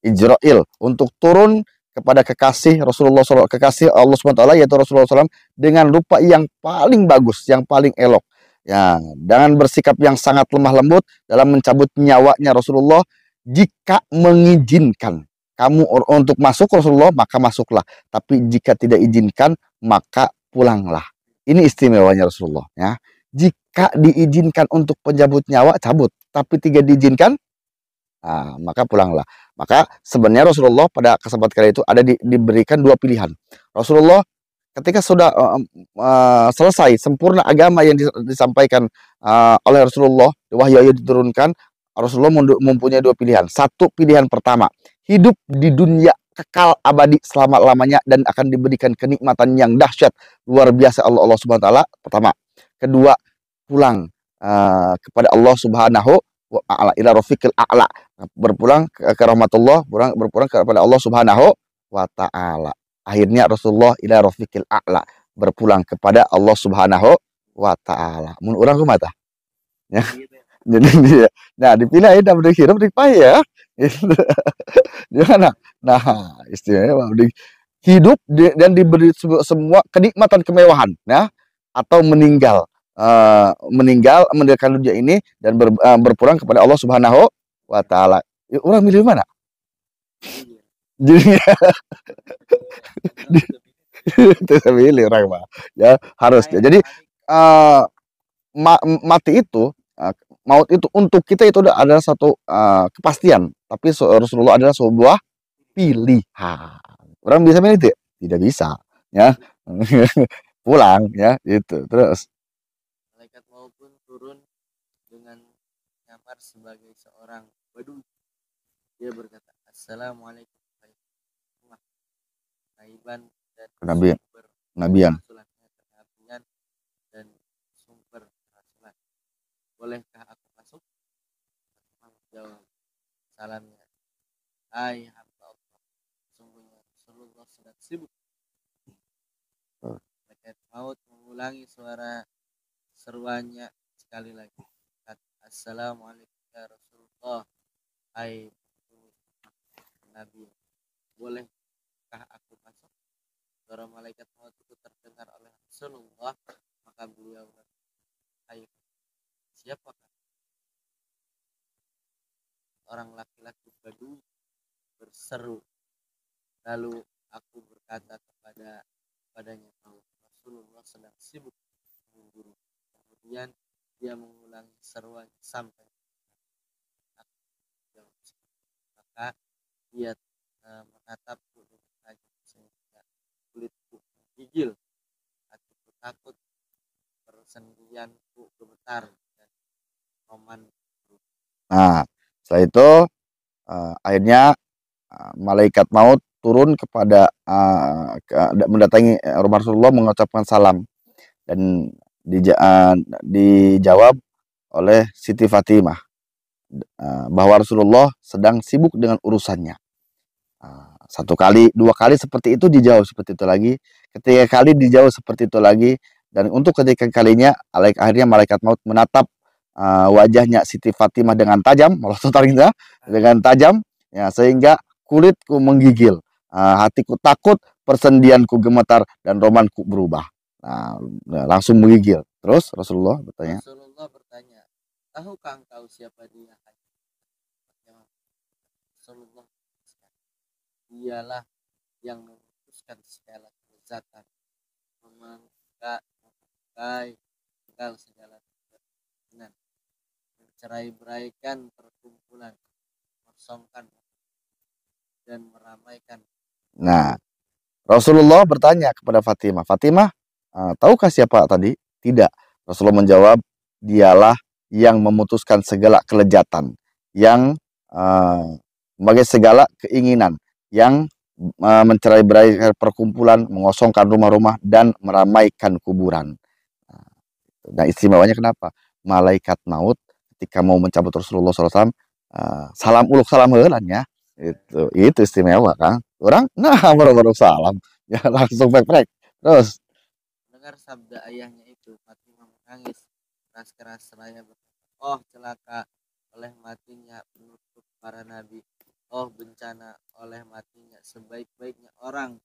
Ijrail untuk turun kepada kekasih Rasulullah SAW, kekasih Allah SWT yaitu Rasulullah SAW dengan rupa yang paling bagus, yang paling elok. Ya, dengan bersikap yang sangat lemah lembut dalam mencabut nyawanya Rasulullah. Jika mengizinkan kamu untuk masuk Rasulullah, maka masuklah. Tapi jika tidak izinkan, maka pulanglah. Ini istimewanya Rasulullah. Ya. Jika diizinkan untuk pencabut nyawa, cabut. Tapi tidak diizinkan, maka pulanglah. Maka sebenarnya Rasulullah pada kesempatan kali itu ada diberikan dua pilihan. Rasulullah ketika sudah selesai sempurna agama yang disampaikan oleh Rasulullah, wahyu diturunkan, Rasulullah mempunyai dua pilihan. Satu, pilihan pertama, hidup di dunia kekal abadi selama-lamanya dan akan diberikan kenikmatan yang dahsyat luar biasa Allah Subhanahu wa taala. Pertama. Kedua, pulang kepada Allah Subhanahu wa taala, ila rafiqil a'la, berpulang ke rahmatullah, berpulang kepada Allah Subhanahu wa taala. Akhirnya Rasulullah ila rafiqil a'la, berpulang kepada Allah Subhanahu wa taala. Mun urang kumaha tah? Ya. Jadi dia, nah dipilih aja dari hidup di payah. Gimana? Nah, istilahnya hidup dan diberi semua kenikmatan kemewahan, ya, atau meninggal meninggalkan dunia ini dan berpulang kepada Allah Subhanahu wa taala. Orang milih mana? Jadi itu milih orang mah. Ya, harus. Jadi mati itu maut itu untuk kita itu adalah satu kepastian, tapi Rasulullah adalah sebuah pilihan. Orang bisa milih itu? Tidak bisa, ya. Pulang, ya, itu. Terus malaikat maut pun turun dengan nyamar sebagai seorang badui. Dia berkata, Assalamualaikum warahmatullahi wabarakatuh. Nabian. Dan sumber kerasulan. Bolehkah aku masuk? Jawab salamnya, hai hamba Allah, sungguhnya Rasulullah sedang sibuk. Malaikat maut mengulangi suara seruannya sekali lagi. Assalamualaikum ya Rasulullah, hai Nabi, bolehkah aku masuk? Suara malaikat maut itu terdengar oleh Rasulullah, maka beliau berkata, hai, siapakah? Orang laki-laki badui berseru. Lalu aku berkata kepadanya bahwa Rasulullah sedang sibuk memburu. Kemudian dia mengulangi seruan sampai maka dia menatapku dengan tajam sehingga kulitku menggigil, hatiku takut, persendianku gemetar dan roman. Nah, setelah itu akhirnya malaikat maut turun kepada mendatangi rumah Rasulullah mengucapkan salam dan dijawab oleh Siti Fatimah bahwa Rasulullah sedang sibuk dengan urusannya. Satu kali, dua kali seperti itu dijawab seperti itu lagi, ketiga kali dijawab seperti itu lagi, dan untuk ketiga kalinya akhirnya malaikat maut menatap wajahnya Siti Fatimah dengan tajam, dengan tajam, ya, sehingga kulitku menggigil, hatiku takut, persendianku gemetar, dan romanku berubah. Langsung menggigil. Terus Rasulullah bertanya, tahukah engkau siapa dia? Rasulullah, dialah yang memutuskan segala kelezatan, memangkai segala keinginan, mencerai-beraikan perkumpulan, mersongkan dan meramaikan. Nah, Rasulullah bertanya kepada Fatimah, Fatimah, Tahukah siapa tadi? Tidak. Rasulullah menjawab, dialah yang memutuskan segala kelejatan, yang sebagai segala keinginan, yang mencerai-berai perkumpulan, mengosongkan rumah-rumah, dan meramaikan kuburan. Nah, istimewanya kenapa? Malaikat maut ketika mau mencabut Rasulullah SAW, salam uluk salam heulan ya. Itu istimewa, Kang. Orang, nah, baru salam. Ya, langsung pek-pek. Terus, Dengar sabda ayahnya itu, Fatimah menangis keras-keras seraya berkata, "Oh celaka oleh matinya penutup para nabi. Oh bencana oleh matinya sebaik-baiknya orang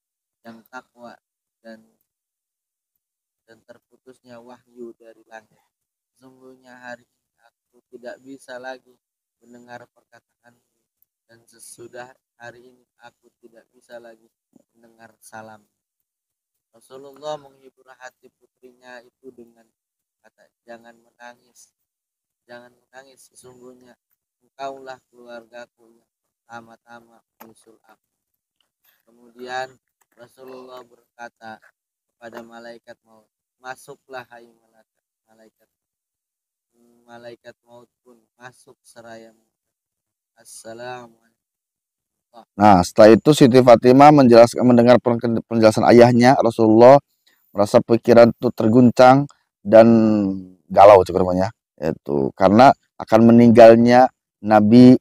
yang takwa dan terputusnya wahyu dari langit. Sesungguhnya hari ini aku tidak bisa lagi mendengar perkataan dan sesudah hari ini aku tidak bisa lagi mendengar salam." Rasulullah menghibur hati putrinya itu dengan kata, jangan menangis, sesungguhnya engkaulah keluargaku yang pertama-tama menyusul aku." Kemudian Rasulullah berkata kepada malaikat maut, "Masuklah hai malaikat." Malaikat maut pun masuk seraya Assalamualaikum. nah, setelah itu Siti Fatimah mendengar penjelasan ayahnya. Rasulullah merasa pikiran itu terguncang dan galau cukup itu karena akan meninggalnya Nabi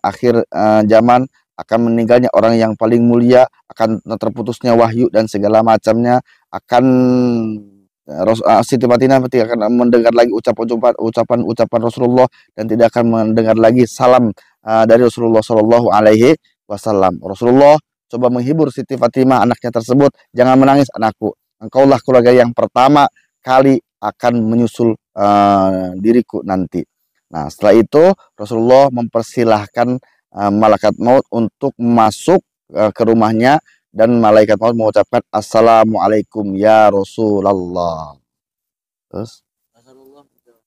akhir zaman, akan meninggalnya orang yang paling mulia, akan terputusnya wahyu dan segala macamnya, akan Siti Fatimah tidak akan mendengar lagi ucapan Rasulullah dan tidak akan mendengar lagi salam dari Rasulullah Shallallahu Alaihi Wasallam. Rasulullah coba menghibur Siti Fatimah anaknya tersebut, jangan menangis anakku, engkaulah keluarga yang pertama kali akan menyusul diriku nanti. Nah, setelah itu Rasulullah mempersilahkan malaikat maut untuk masuk ke rumahnya, dan malaikat maut mengucapkan Assalamualaikum ya Rasulullah. Terus, Rasulullah menjawab,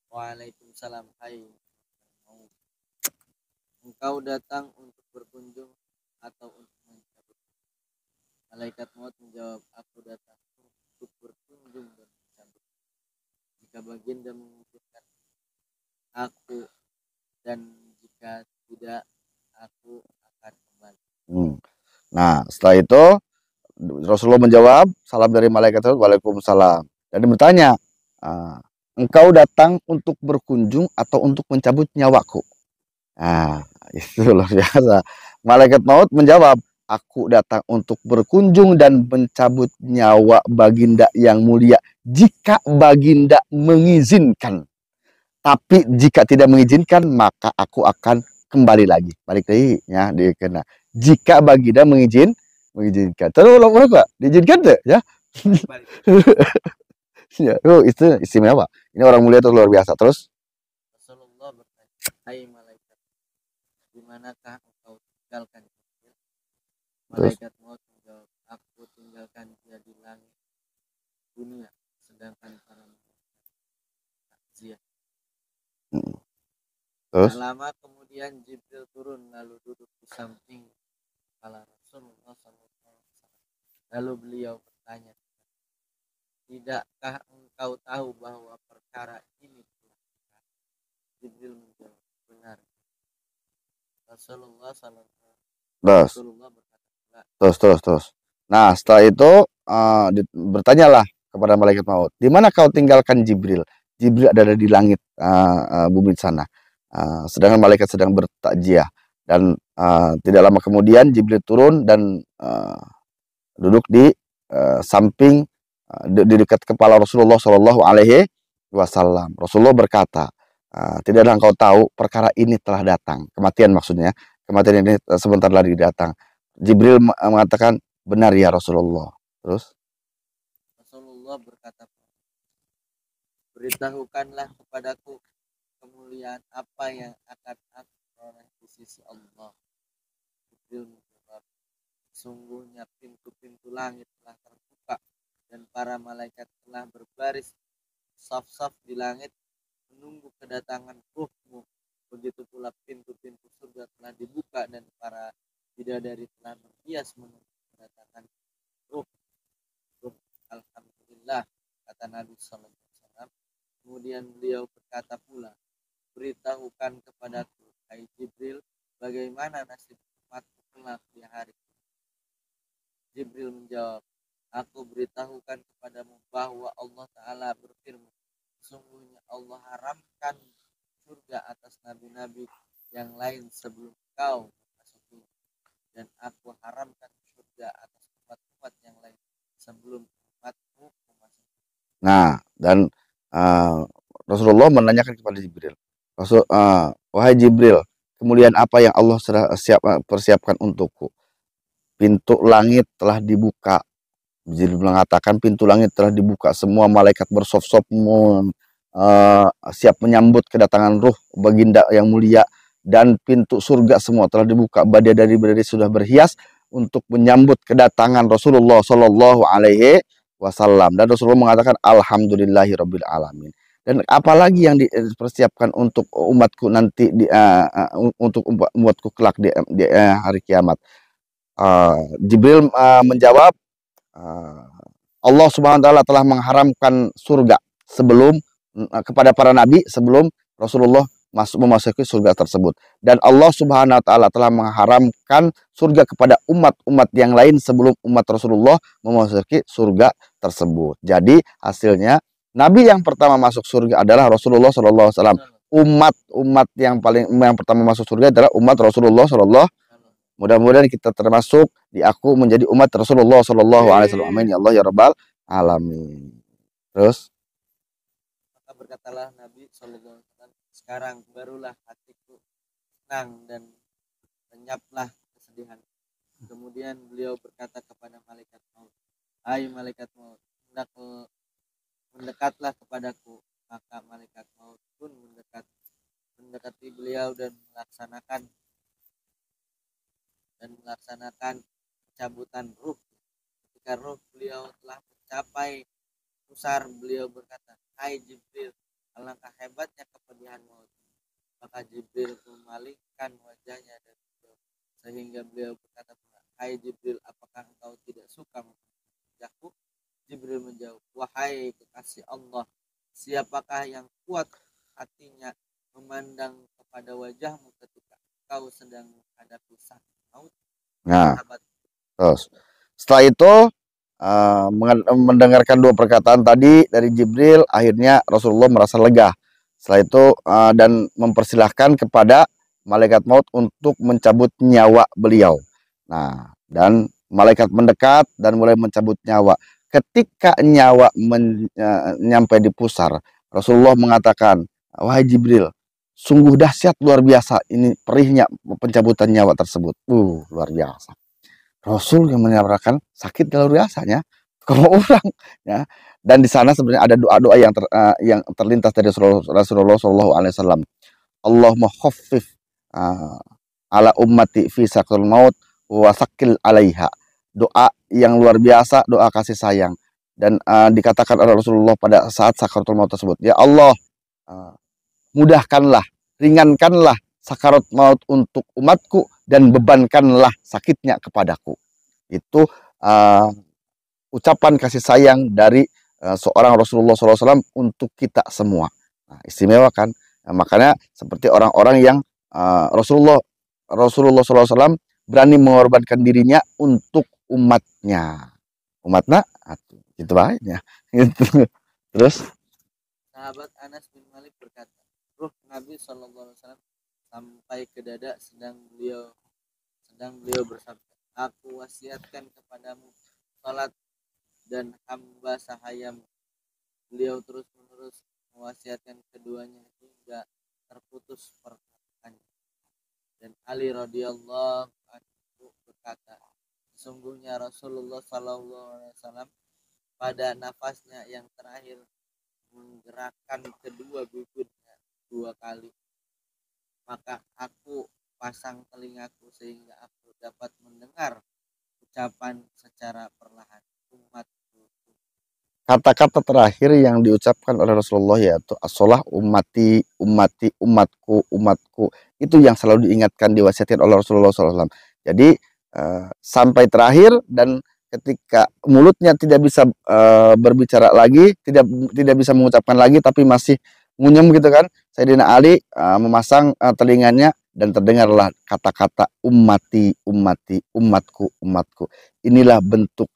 Waalaikumsalam, hai maut. Engkau datang untuk berkunjung atau untuk mencabut? Malaikat maut menjawab, aku datang untuk berkunjung dan mencabut. Jika baginda mengizinkan aku, dan jika tidak, aku akan kembali. Nah, setelah itu Rasulullah menjawab salam dari malaikat tersebut, Waalaikumsalam. Dan dia bertanya, engkau datang untuk berkunjung atau untuk mencabut nyawaku? Nah, itu luar biasa. Malaikat maut menjawab, aku datang untuk berkunjung dan mencabut nyawa baginda yang mulia jika baginda mengizinkan. Tapi jika tidak mengizinkan, maka aku akan kembali lagi. Balik lagi ya, dikena. Jika baginda mengizinkan. Terus ulang Pak, diizinkan tuh ya? Ya, itu istimewa. Ini orang mulia itu luar biasa. Terus Rasulullah bertanya, hai malaikat, di manakah engkau tinggalkan Jibril? Malaikat maut menjawab, aku tinggalkan dia di langit dunia, sedangkan para malaikat takziah. Terus, Tak lama kemudian Jibril turun lalu duduk di samping kepala Rasulullah SAW. Lalu beliau bertanya, tidakkah engkau tahu bahwa perkara ini telah benar? Jibril menjawab, benar. Rasulullah terus. Nah, setelah itu bertanyalah kepada malaikat maut, di mana kau tinggalkan Jibril? Jibril ada di langit bumi sana. Sedangkan malaikat sedang bertakziah. Dan tidak lama kemudian Jibril turun dan duduk di samping di dekat kepala Rasulullah Shallallahu Alaihi Wasallam. Rasulullah berkata, tidaklah engkau tahu perkara ini telah datang. Kematian maksudnya. Kematian ini sebentar lagi datang. Jibril mengatakan, benar ya Rasulullah. Terus Rasulullah berkata, beritahukanlah kepadaku kemuliaan apa yang akan aku peroleh di sisi Allah. Jibril menjawab, sungguhnya pintu-pintu langit telah terbuka dan para malaikat telah berbaris saf-saf di langit menunggu kedatangan ruhmu. Begitu pula pintu-pintu surga telah dibuka dan para bidadari telah berhias menunggu kedatangan ruh bagaimana nasib umatku kelak di hari kiamat?" Jibril menjawab, "Aku beritahukan kepadamu bahwa Allah Ta'ala berfirman, sesungguhnya Allah haramkan surga atas nabi-nabi yang lain sebelum kau memasuki, dan aku haramkan surga atas umat-umat yang lain sebelum umatku memasuki." Nah, dan Rasulullah menanyakan kepada Jibril, wahai Jibril, kemuliaan apa yang Allah persiapkan untukku? Pintu langit telah dibuka. Jibril mengatakan pintu langit telah dibuka, semua malaikat bersop-sop siap menyambut kedatangan ruh baginda yang mulia, dan pintu surga semua telah dibuka, bidadari sudah berhias untuk menyambut kedatangan Rasulullah Shallallahu Alaihi Wasallam. Dan Rasulullah mengatakan alhamdulillahirabbil alamin. Dan apalagi yang dipersiapkan untuk umatku nanti untuk umatku kelak di hari kiamat? Jibril menjawab, Allah Subhanahu wa taala telah mengharamkan surga sebelum kepada para nabi sebelum Rasulullah memasuki surga tersebut, dan Allah Subhanahu wa taala telah mengharamkan surga kepada umat-umat yang lain sebelum umat Rasulullah memasuki surga tersebut. Jadi hasilnya nabi yang pertama masuk surga adalah Rasulullah sallallahu alaihi wasallam. Umat yang pertama masuk surga adalah umat Rasulullah sallallahu. Mudah-mudahan kita termasuk aku menjadi umat Rasulullah Shallallahu Alaihi Wasallam. Amin ya Allah ya Rabbal Alamin. Terus, maka berkatalah Nabi Shallallahu Alaihi Wasallam, "Sekarang barulah hatiku senang dan lenyaplah kesedihan." Kemudian beliau berkata kepada malaikat maut, "Hai malaikat maut, mendekatlah kepadaku." Maka malaikat maut pun mendekati beliau dan melaksanakan pencabutan ruh. Ketika ruh beliau telah mencapai pusar, beliau berkata, "Hai Jibril, alangkah hebatnya kepedihan maut." Maka Jibril memalingkan wajahnya dari beliau, sehingga beliau berkata pula, "Hai Jibril, apakah engkau tidak suka wajahku?" Jibril menjawab, "Wahai kekasih Allah, siapakah yang kuat hatinya memandang kepada wajahmu ketika engkau sedang menghadapi sakit maut?" nah, terus setelah itu mendengarkan dua perkataan tadi dari Jibril, akhirnya Rasulullah merasa lega. Setelah itu dan mempersilahkan kepada malaikat maut untuk mencabut nyawa beliau. Nah, dan malaikat mendekat dan mulai mencabut nyawa. Ketika nyawa nyampe di pusar, Rasulullah mengatakan, "Wahai Jibril, sungguh dahsyat, luar biasa ini perihnya pencabutan nyawa tersebut." Luar biasa. Rasul yang menyampaikan sakit luar biasanya kalau orang ya. Dan di sana sebenarnya ada doa-doa yang terlintas dari Rasulullah Shallallahu Alaihi Wasallam. Allahumma khaffif ala ummati fi sakil maut wa sakil alaiha. Doa yang luar biasa, doa kasih sayang, dan dikatakan oleh Rasulullah pada saat sakaratul maut tersebut, "Ya Allah, mudahkanlah, ringankanlah sakarat maut untuk umatku dan bebankanlah sakitnya kepadaku." Itu ucapan kasih sayang dari seorang Rasulullah SAW untuk kita semua. Nah, istimewa kan? Nah, makanya seperti orang-orang yang Rasulullah SAW berani mengorbankan dirinya untuk umatnya. Umatnya, itu banyak. Terus, sahabat Anas bin Malik berkata, ruh Nabi Shallallahu Alaihi Wasallam sampai ke dada sedang beliau bersabda, "Aku wasiatkan kepadamu salat dan hamba sahayamu." Beliau terus-menerus mewasiatkan keduanya hingga terputus perkataannya. Dan Ali radhiyallahu anhu berkata, "Sesungguhnya Rasulullah Shallallahu Alaihi Wasallam pada nafasnya yang terakhir menggerakkan kedua bibirnya 2 kali. Maka aku pasang telingaku sehingga aku dapat mendengar ucapan secara perlahan, umatku." Kata-kata terakhir yang diucapkan oleh Rasulullah yaitu as-sholah ummati, ummati, umatku, umatku. Itu yang selalu diingatkan, diwasiatkan oleh Rasulullah SAW. Jadi sampai terakhir, dan ketika mulutnya tidak bisa berbicara lagi, tidak bisa mengucapkan lagi, tapi masih ngunyem gitu kan, Sayyidina Ali memasang telinganya dan terdengarlah kata-kata ummati, ummati, umatku, umatku. Inilah bentuk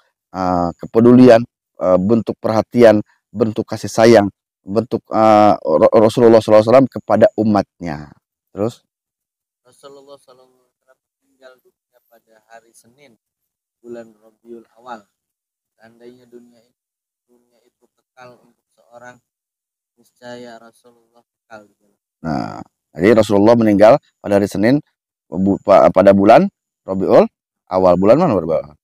kepedulian, bentuk perhatian, bentuk kasih sayang, bentuk Rasulullah SAW kepada umatnya. Terus Rasulullah SAW meninggal dunia pada hari Senin bulan Rabiul Awal. Seandainya dunia itu kekal untuk seorang, niscaya Rasulullah kekal di dalam. Nah, jadi Rasulullah meninggal pada hari Senin pada bulan Rabiul Awal. Bulan mana berapa?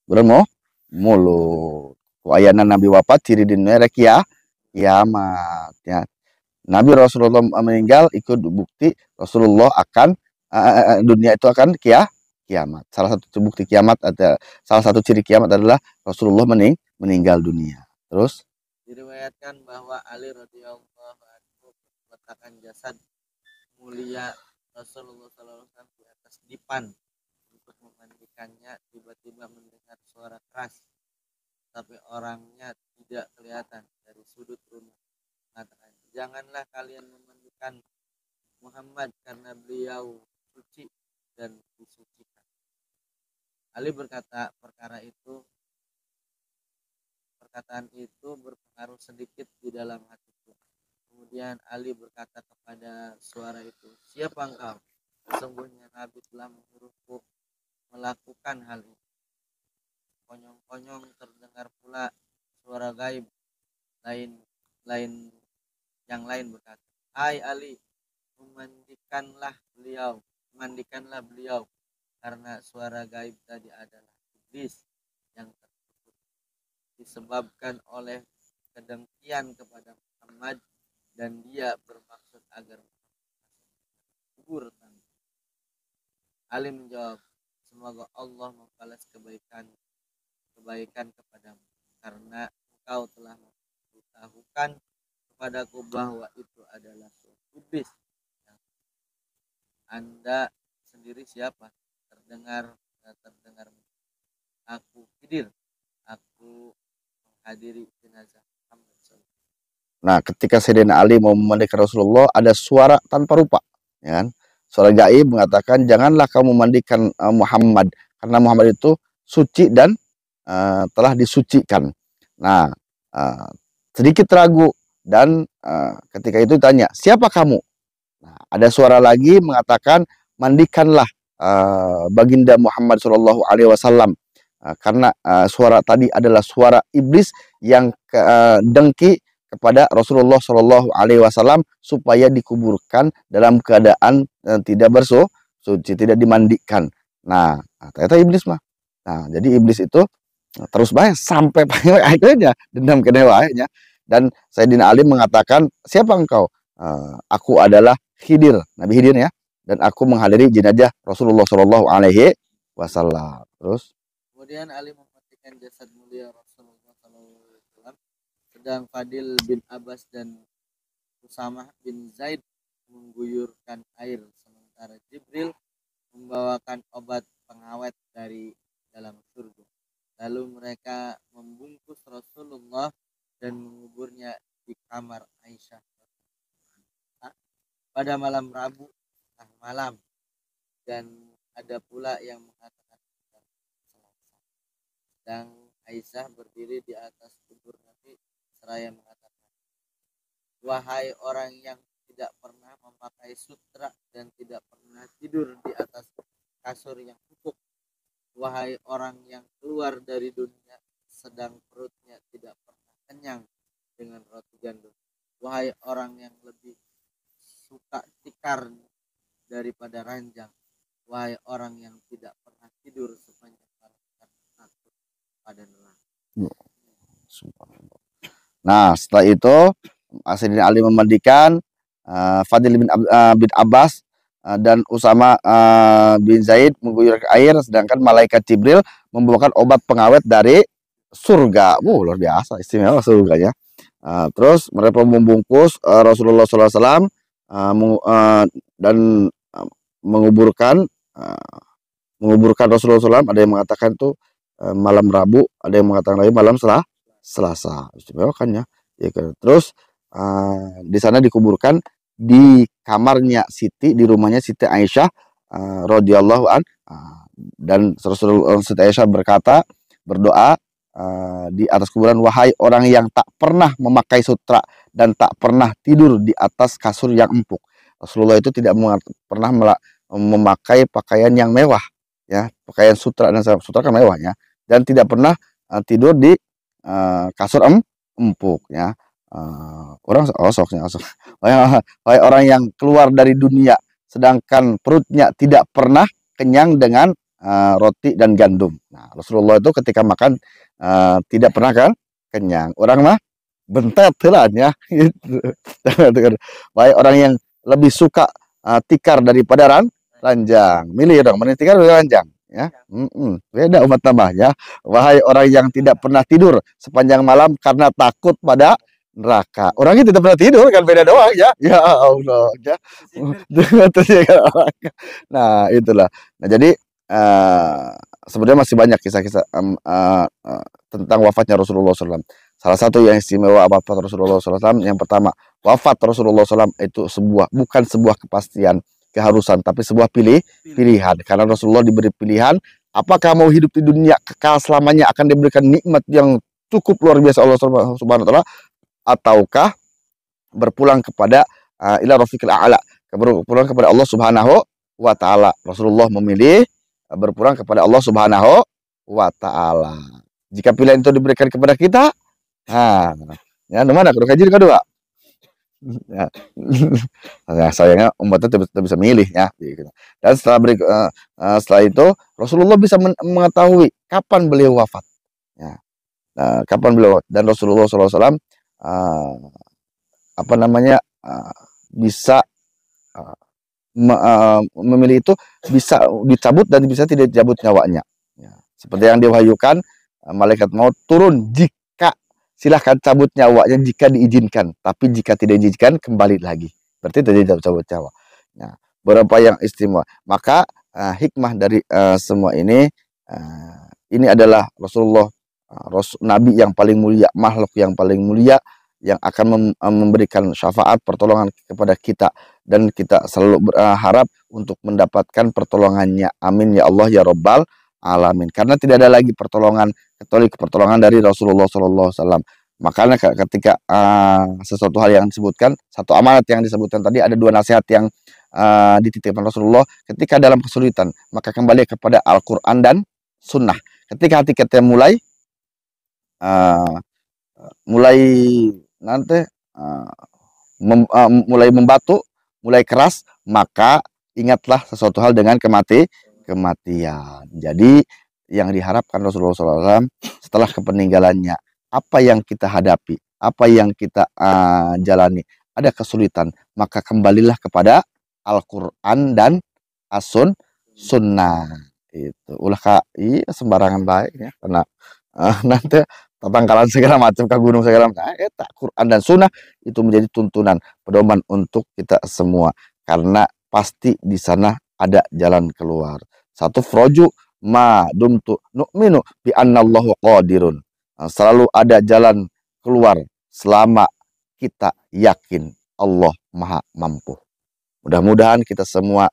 Bulan Mulut. Ayana Nabi wafat ciri dinnya rekia kiamat ya. Nabi Rasulullah meninggal ikut bukti Rasulullah akan dunia itu akan kiamat. Salah satu bukti kiamat salah satu ciri kiamat adalah Rasulullah meninggal dunia. Terus diriwayatkan bahwa Ali radhiyallahu anhu meletakkan jasad mulia Rasulullah SAW di atas dipan untuk memandikannya. Tiba-tiba mendengar suara keras, tapi orangnya tidak kelihatan dari sudut rumah. Mengatakan, janganlah kalian memandikan Muhammad karena beliau suci dan disucikan. Ali berkata, perkataan itu berpengaruh sedikit di dalam hatiku. Kemudian Ali berkata kepada suara itu, siapa engkau? Sesungguhnya Nabi telah menyuruhku melakukan hal itu. Konyong-konyong terdengar pula suara gaib yang lain berkata, hai Ali, mandikanlah beliau, karena suara gaib tadi adalah iblis yang terkutuk disebabkan oleh kedengkian kepada Muhammad, dan dia bermaksud agar kubur tanpa. Ali menjawab, semoga Allah membalas kebaikan kepadamu, karena engkau telah memberitahukan kepadaku bahwa itu adalah iblis. Anda sendiri siapa? Terdengar aku Khidir, aku menghadiri jenazah Muhammad. Nah, ketika Sayyidina Ali mau memandikan Rasulullah, ada suara tanpa rupa, ya kan? Suara gaib mengatakan, janganlah kamu mandikan Muhammad, karena Muhammad itu suci dan telah disucikan. Nah, sedikit ragu dan ketika itu tanya, siapa kamu? Nah, ada suara lagi mengatakan, mandikanlah baginda Muhammad Shallallahu Alaihi Wasallam, karena suara tadi adalah suara iblis yang dengki kepada Rasulullah Shallallahu Alaihi Wasallam supaya dikuburkan dalam keadaan tidak bersuci, tidak dimandikan. Nah, ternyata iblis mah. Nah, jadi iblis itu terus banyak sampai akhirnya dendam ke dewanya. Dan Sayyidina Ali mengatakan, siapa engkau? Aku adalah Khidir, Nabi Khidir ya, dan aku menghadiri jenazah Rasulullah Shallallahu Alaihi Wasallam. Terus kemudian Ali memandikan jasad mulia Rasulullah SAW, sedang Fadil bin Abbas dan Usamah bin Zaid mengguyurkan air, sementara Jibril membawakan obat pengawet dari dalam surga. Lalu mereka membungkus Rasulullah dan menguburnya di kamar Aisyah pada malam Rabu malam, dan ada pula yang mengatakan Selasa. Dan Aisyah berdiri di atas kubur Nabi seraya mengatakan, wahai orang yang tidak pernah memakai sutra dan tidak pernah tidur di atas kasur yang empuk, wahai orang yang keluar dari dunia sedang perutnya tidak pernah kenyang dengan roti gandum, wahai orang yang lebih suka tikar daripada ranjang, wahai orang yang tidak pernah tidur sepanjang malam karena takut pada neraka. Nah, setelah itu Sayyidina Ali memandikan Fadil bin Abbas dan Usama bin Zaid mengguyurkan air, sedangkan malaikat Jibril membawakan obat pengawet dari surga. Luar biasa, istimewa surganya. Terus mereka membungkus Rasulullah SAW dan menguburkan Rasulullah SAW. Ada yang mengatakan itu malam Rabu, ada yang mengatakan lagi malam Selasa. Istimewa kan ya. Terus di sana dikuburkan di kamarnya Siti, di rumahnya Siti Aisyah radhiyallahu an. Dan Rasulullah Siti Aisyah berdoa di atas kuburan, wahai orang yang tak pernah memakai sutra dan tak pernah tidur di atas kasur yang empuk. Rasulullah itu tidak pernah memakai pakaian yang mewah, ya, pakaian sutra, dan sutra kan mewah ya, dan tidak pernah tidur di kasur empuk ya. Orang wahai orang yang keluar dari dunia sedangkan perutnya tidak pernah kenyang dengan roti dan gandum. Nah, Rasulullah itu ketika makan tidak pernah kan kenyang. Orang mah bentet lah ya. Gitu. Wahai orang yang lebih suka tikar daripada ranjang, milih dong, mending tikar daripada ranjang ya. Beda umat tambah ya. Wahai orang yang tidak pernah tidur sepanjang malam karena takut pada neraka. Orangnya tidak pernah tidur kan, beda doang ya. Ya Allah ya. Nah, itulah. Nah, jadi sebenarnya masih banyak kisah-kisah tentang wafatnya Rasulullah SAW. Salah satu yang istimewa wafat Rasulullah SAW, yang pertama, wafat Rasulullah SAW itu bukan sebuah kepastian, keharusan, tapi sebuah pilihan. Karena Rasulullah diberi pilihan, apakah mau hidup di dunia kekal selamanya, akan diberikan nikmat yang cukup luar biasa Allah Subhanahu wa taala, ataukah berpulang kepada ila rafiqil a'la, berpulang kepada Allah Subhanahu wa taala. Rasulullah memilih berpulang kepada Allah Subhanahu wa taala. Jika pilihan itu diberikan kepada kita, ya mana kudu kaji kedua. Ya. Nah, sayangnya umatnya tidak bisa milih ya. Dan setelah itu Rasulullah bisa mengetahui kapan beliau wafat. Ya. Kapan beliau wafat. Dan Rasulullah SAW bisa memilih itu, bisa dicabut dan bisa tidak dicabut nyawanya. Ya. Seperti yang diwahyukan, malaikat maut turun, jika silahkan cabut nyawanya jika diizinkan, tapi jika tidak diizinkan kembali lagi. Berarti tidak cabut nyawa. Nah, beberapa yang istimewa. Maka hikmah dari semua ini adalah Rasulullah, Nabi yang paling mulia, makhluk yang paling mulia, yang akan memberikan syafaat pertolongan kepada kita, dan kita selalu berharap untuk mendapatkan pertolongannya. Amin ya Allah ya Rabbal alamin. Karena tidak ada lagi pertolongan kecuali pertolongan dari Rasulullah SAW. Makanya ketika sesuatu hal yang disebutkan, satu amanat yang disebutkan tadi, ada dua nasihat yang dititipkan Rasulullah ketika dalam kesulitan, maka kembali kepada Al-Quran dan Sunnah. Ketika hati kita mulai mulai membatu, mulai keras, maka ingatlah sesuatu hal dengan kematian. Jadi yang diharapkan Rasulullah SAW setelah kepeninggalannya, apa yang kita hadapi, apa yang kita jalani, ada kesulitan, maka kembalilah kepada Al-Quran dan Sunnah. Itu ulah sembarangan baik ya, karena nanti tatangkalan segala macam ke gunung segala macam. Quran dan Sunnah itu menjadi tuntunan, pedoman untuk kita semua, karena pasti di sana ada jalan keluar. Satu, froju ma dumtu nu'minu bi annallahu qadirun. Selalu ada jalan keluar selama kita yakin Allah Maha Mampu. Mudah-mudahan kita semua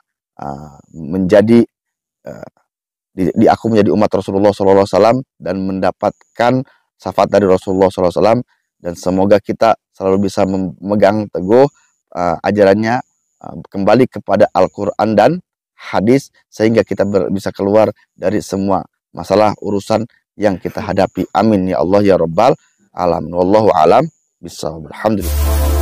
menjadi aku menjadi umat Rasulullah SAW dan mendapatkan syafaat dari Rasulullah SAW, dan semoga kita selalu bisa memegang teguh ajarannya, kembali kepada Al-Quran dan hadis, sehingga kita bisa keluar dari semua masalah urusan yang kita hadapi. Amin ya Allah ya Rabbal alamin. Wallahu alam bishawab. Alhamdulillah.